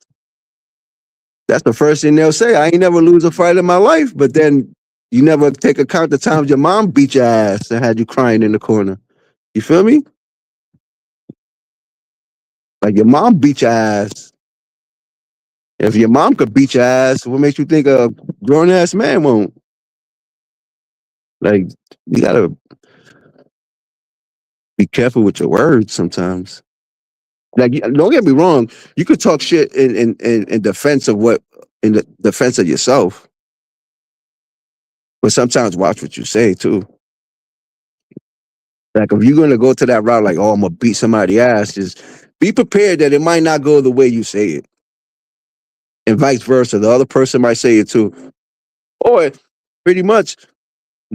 That's the first thing they'll say. I ain't never lose a fight in my life. But then you never take account the times your mom beat your ass and had you crying in the corner. You feel me? Like your mom beat your ass. If your mom could beat your ass, what makes you think a grown ass man won't? Like you gotta be careful with your words sometimes. Like don't get me wrong, you could talk shit in defense of in the defense of yourself, but sometimes watch what you say too. Like if you're gonna go to that route, like, oh, I'm gonna beat somebody's ass, just be prepared that it might not go the way you say it. And vice versa. The other person might say it too. Or pretty much,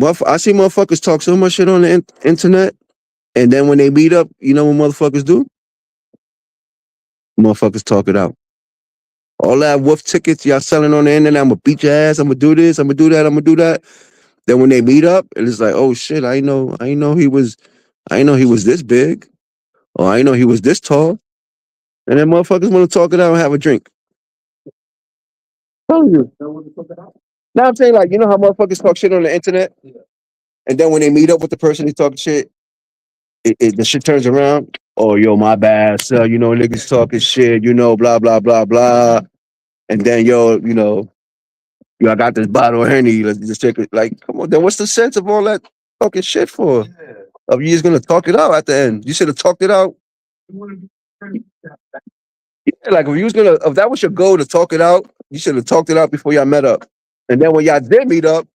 I see motherfuckers talk so much shit on the internet, and then when they meet up, you know what motherfuckers do? Motherfuckers talk it out. All that wolf tickets y'all selling on the internet, I'm gonna beat your ass, I'm gonna do this, I'm gonna do that, I'm gonna do that. Then when they meet up, it's like, oh shit, I ain't know he was this big, or I ain't know he was this tall. And then motherfuckers want to talk it out and have a drink. Telling you. Now I'm saying, like, you know how motherfuckers talk shit on the internet, and then when they meet up with the person they talk shit, the shit turns around. Oh, yo, my bad, so niggas talking shit, blah blah blah blah, and then I got this bottle of Henny. Let's just take it. Like, come on, then what's the sense of all that talking shit for? Of you just gonna talk it out at the end? You should have talked it out. Yeah, like if that was your goal to talk it out, you should have talked it out before y'all met up. And then when y'all did meet up,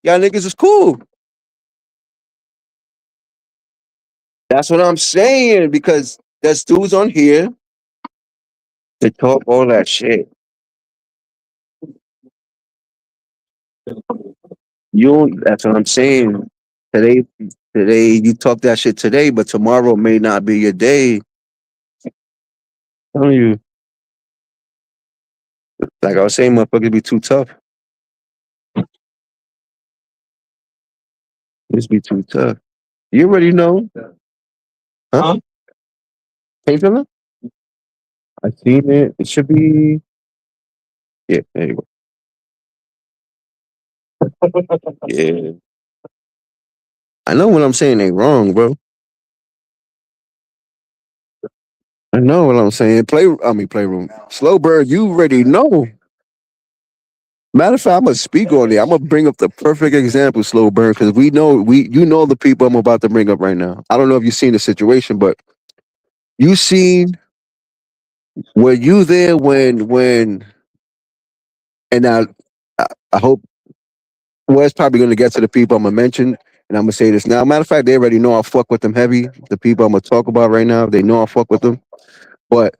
y'all niggas is cool. That's what I'm saying, because there's dudes on here that talk all that shit. That's what I'm saying. Today, today you talk that shit today, but tomorrow may not be your day. I'm telling you, like I was saying, motherfuckers be too tough. Just be too tough. You already know. Huh? Painkiller? I seen it. It should be. Yeah, there you go. Yeah. I know what I'm saying ain't wrong, bro. I know what I'm saying. Playroom. Slow bird, you already know. Matter of fact, I'm gonna speak on it. I'm gonna bring up the perfect example, slow burn, because you know the people I'm about to bring up right now. I don't know if you've seen the situation, but you seen were you there when and I hope well it's probably gonna get to the people I'm gonna mention and I'm gonna say this now. Matter of fact, they already know I fuck with them heavy. The people I'm gonna talk about right now, they know I fuck with them. But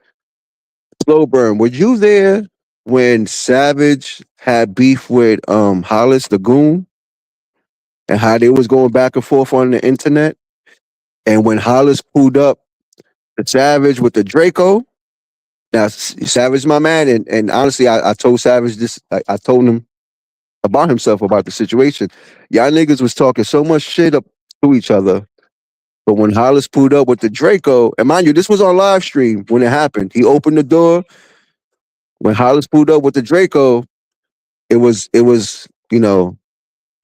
slow burn, were you there when Savage had beef with Hollis the Goon and how they was going back and forth on the internet? And when Hollis pulled up the Savage with the Draco, now Savage, my man, and honestly, I told Savage this. I told him about himself about the situation. Y'all niggas was talking so much shit up to each other, but when Hollis pulled up with the Draco, and mind you, this was on live stream when it happened. He opened the door when Hollis pulled up with the Draco. It was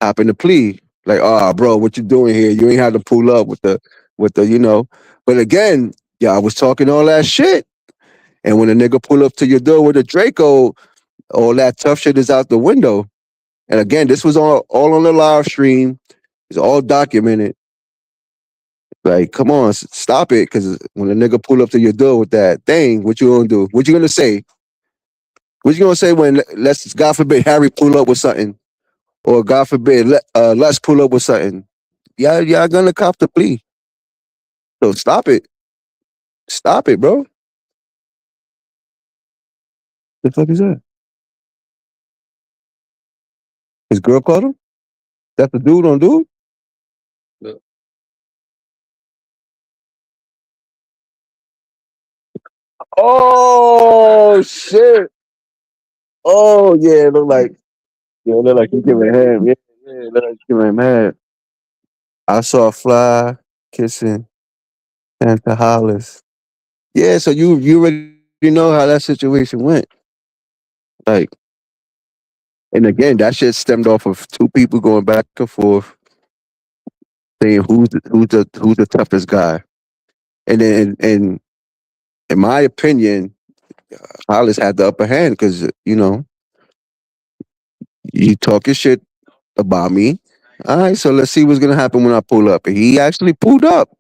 hopping the plea like, oh, bro, what you doing here? You ain't had to pull up with the. But again, y'all was talking all that shit. And when a nigga pull up to your door with a Draco, all that tough shit is out the window. And again, this was all on the live stream. It's all documented. Like, come on, stop it. Because when a nigga pull up to your door with that thing, what you gonna do? What you gonna say? What you gonna say when, let's, God forbid, Harry pull up with something? Or God forbid, let's pull up with something? Y'all gonna cop the plea. So stop it. Stop it, bro. The fuck is that? His girl called him? That's the dude on dude? Oh shit! Oh yeah, look like you giving him. Yeah, look like you giving him head. I saw Fly kissing Santa Hollis. Yeah, so you already know how that situation went. Like, and again, that shit stemmed off of two people going back and forth saying who's the toughest guy. And then and in my opinion, Hollis had the upper hand because you talking shit about me. All right, so let's see what's gonna happen when I pull up. And he actually pulled up.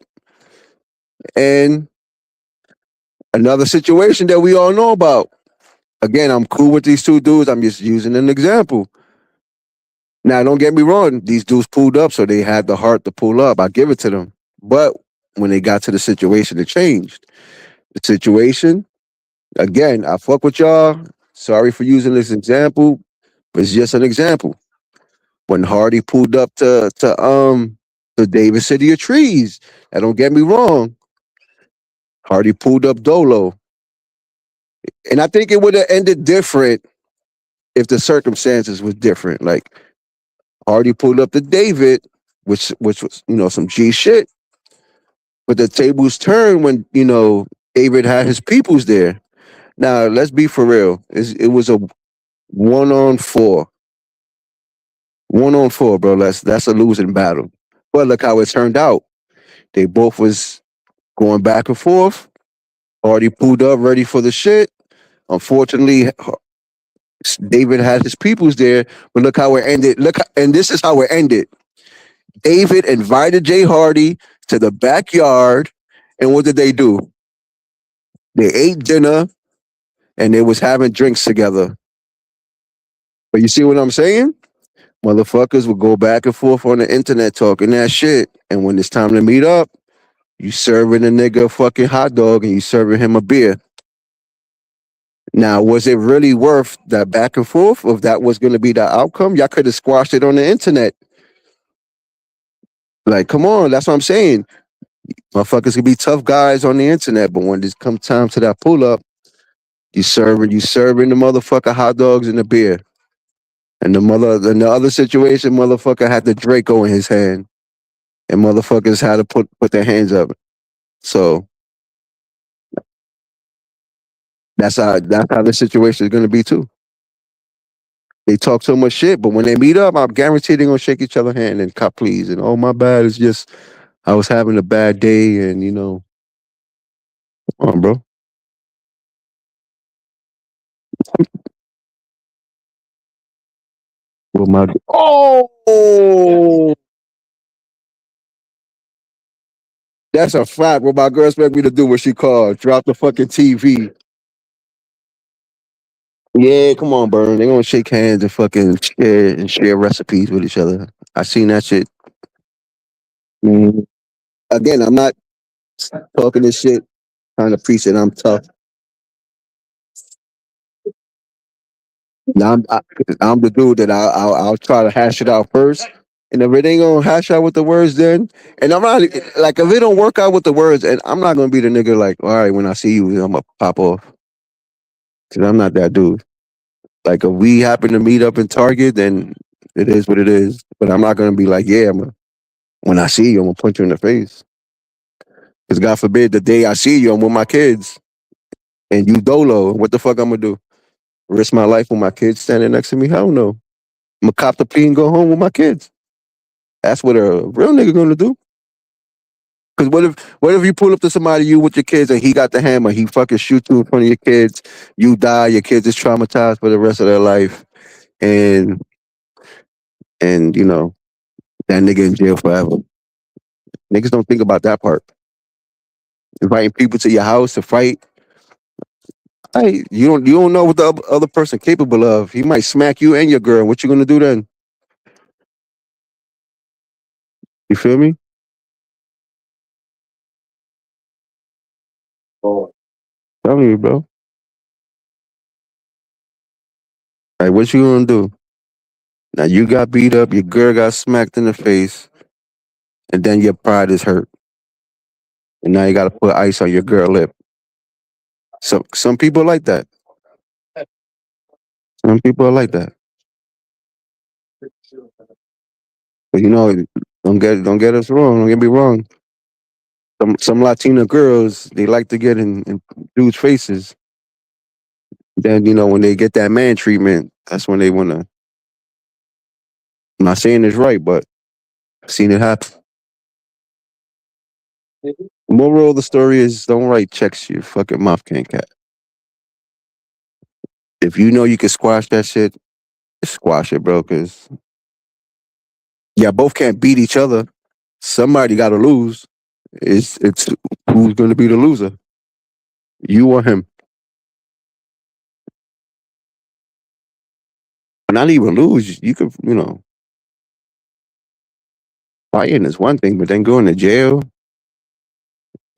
And another situation that we all know about. Again, I'm cool with these two dudes. I'm just using an example. Now, don't get me wrong. These dudes pulled up, so they had the heart to pull up. I give it to them. But when they got to the situation, it changed. The situation, again, I fuck with y'all. Sorry for using this example, but it's just an example. When Hardy pulled up to the David City of Trees, and don't get me wrong, Hardy pulled up Dolo. And I think it would have ended different if the circumstances was different. Like Hardy pulled up to David, which was some G shit. But the tables turned when David had his peoples there. Now let's be for real. It was a 1-on-4, 1-on-4, bro. That's a losing battle. But look how it turned out. They both was going back and forth. Hardy pulled up ready for the shit. Unfortunately, David had his peoples there, but look how it ended. And this is how it ended. David invited Jay Hardy to the backyard, and what did they do? They ate dinner and they was having drinks together. But you see what I'm saying? Motherfuckers would go back and forth on the internet talking that shit, and when it's time to meet up, you serving a nigga a fucking hot dog and you serving him a beer. Now, was it really worth that back and forth? If that was going to be the outcome, y'all could have squashed it on the internet. Like, come on, that's what I'm saying. Motherfuckers can be tough guys on the internet, but when it comes time to that pull up, you serving the motherfucker hot dogs and the beer. And in the other situation, motherfucker had the Draco in his hand, and motherfuckers had to put their hands up. So that's how the situation is gonna be too. They talk so much shit, but when they meet up, I'm guaranteed they're gonna shake each other's hand and cop please and oh my bad, it's just I was having a bad day and come on, bro. Well, that's a fact. What my girl expect me to do what she called. Drop the fucking TV. Yeah, come on, Burn. They gonna shake hands and fucking share recipes with each other. I seen that shit. Mhm. Again, I'm not talking this shit, trying to preach that I'm tough. Now I'm the dude that I'll try to hash it out first. And if it ain't gonna hash out with the words, then and I'm not like if it don't work out with the words, and I'm not gonna be the nigga like, all right, when I see you, I'm gonna pop off. Cause I'm not that dude. Like if we happen to meet up in Target, then it is what it is. But I'm not gonna be like, yeah, when I see you, I'm gonna punch you in the face. Cause God forbid the day I see you, I'm with my kids and you dolo. What the fuck I'm gonna do? Risk my life with my kids standing next to me? Hell no. I'm gonna cop the plea and go home with my kids. That's what a real nigga gonna do. Cause what if you pull up to somebody you with your kids and he got the hammer, he fucking shoot you in front of your kids, you die, your kids is traumatized for the rest of their life, and that nigga in jail forever. Niggas don't think about that part. Inviting people to your house to fight. Hey, you don't know what the other person capable of. He might smack you and your girl. What you gonna do then? You feel me? Oh, telling you, bro. Like, what you gonna do? Now you got beat up, your girl got smacked in the face, and then your pride is hurt, and now you gotta put ice on your girl lip. Some people like that. Some people are like that. But don't get us wrong. Don't get me wrong. Some Latina girls they like to get in dudes' faces. Then when they get that man treatment, that's when they wanna. I'm not saying it's right, but I've seen it happen. Moral of the story is don't write checks your fucking mouth can't cat. If you know you can squash that shit, just squash it, bro. Cause yeah, both can't beat each other. Somebody got to lose. It's who's going to be the loser, you or him. Not even lose. You could fighting is one thing, but then going to jail.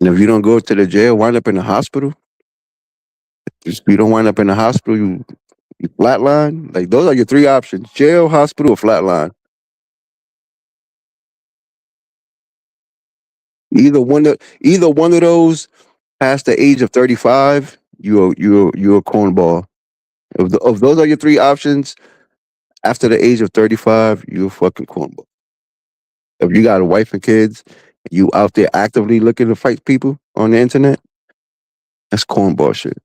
And if you don't go to the jail, wind up in the hospital. If you don't wind up in the hospital, you flatline. Like those are your three options: jail, hospital, or flatline. Either one of those past the age of 35, you're a cornball. If those are your three options, after the age of 35, you're a fucking cornball. If you got a wife and kids, you out there actively looking to fight people on the internet, that's cornball shit.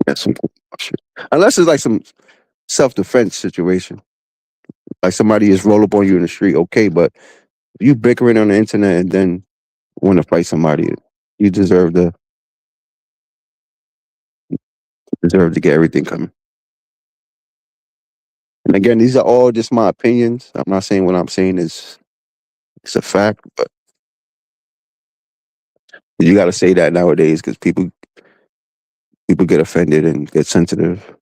That's some cornball shit. Unless it's like some self-defense situation, like somebody just roll up on you in the street, okay. But if you bickering on the internet and then want to fight somebody, you deserve to get everything coming. And again, these are all just my opinions. I'm not saying what I'm saying is it's a fact, but you got to say that nowadays because people get offended and get sensitive.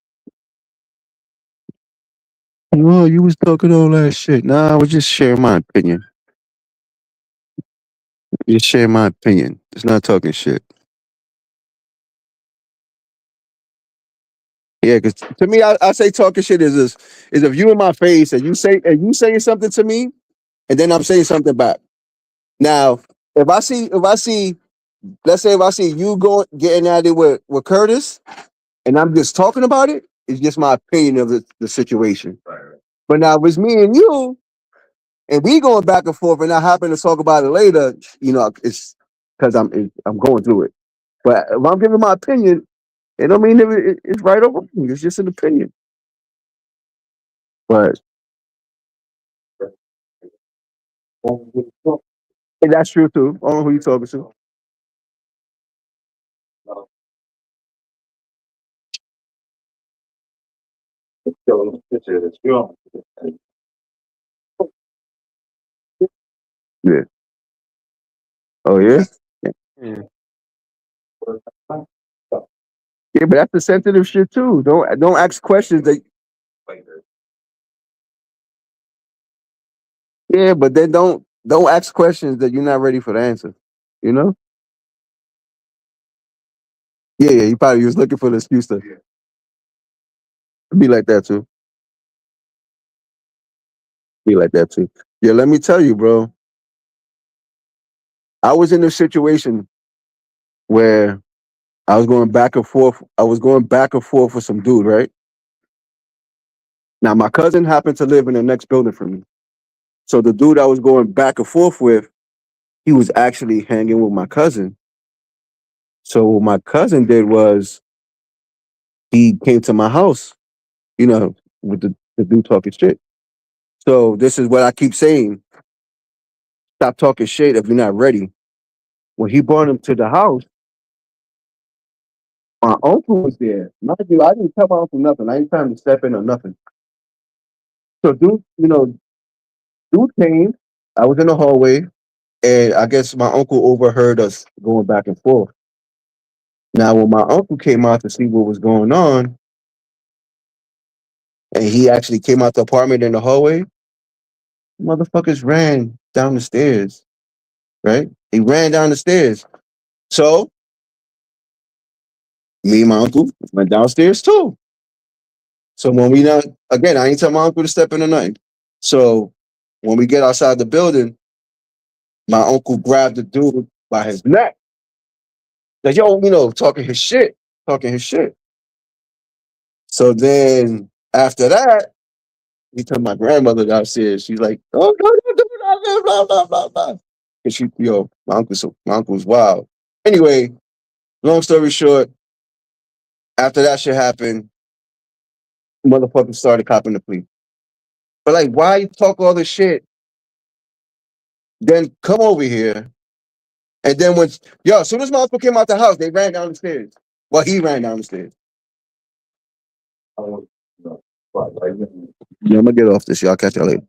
Oh, you was talking all that shit. Nah, I was just sharing my opinion. Just sharing my opinion. It's not talking shit. Yeah, because to me, I say talking shit is if you in my face and you saying something to me, and then I'm saying something back. Now, if I see, let's say if I see you going getting at it with Curtis, and I'm just talking about it, it's just my opinion of the situation. But now if it's me and you, and we going back and forth, and I happen to talk about it later, you know, it's because I'm going through it. But if I'm giving my opinion, it don't mean it's right or wrong. It's just an opinion. But and that's true too. I don't know who you talking to. Yeah. Oh yeah. Yeah, but that's the sensitive shit too. Don't ask questions that. Yeah, but then don't ask questions that you're not ready for the answer. You know? Yeah, yeah. You probably was looking for the excuse to be like that too. Be like that too. Yeah, let me tell you, bro. I was in a situation where I was going back and forth. I was going back and forth with some dude, right? Now my cousin happened to live in the next building from me. So the dude I was going back and forth with, he was actually hanging with my cousin. So what my cousin did was he came to my house, you know, with the dude talking shit. So this is what I keep saying. Stop talking shit if you're not ready. When he brought him to the house, my uncle was there. Mind you, I didn't tell my uncle nothing. I didn't tell him to step in or nothing. So dude came. I was in the hallway, and I guess my uncle overheard us going back and forth. Now, when my uncle came out to see what was going on, and he actually came out the apartment in the hallway, motherfuckers ran down the stairs, right? He ran down the stairs. So me and my uncle went downstairs too. So when we now again, I ain't tell my uncle to step in the night. So when we get outside the building, my uncle grabbed the dude by his neck. Like, yo, talking his shit. Talking his shit. So then after that, he took my grandmother downstairs. She's like, oh, no, blah, blah, blah, blah. And my uncle's wild. Anyway, long story short, after that shit happened, motherfuckers started copping the plea. But like, why you talk all this shit? Then come over here. And then as soon as my uncle came out the house, they ran down the stairs. Well, he ran down the stairs. Yeah, I'm gonna get off this. Y'all catch y'all later.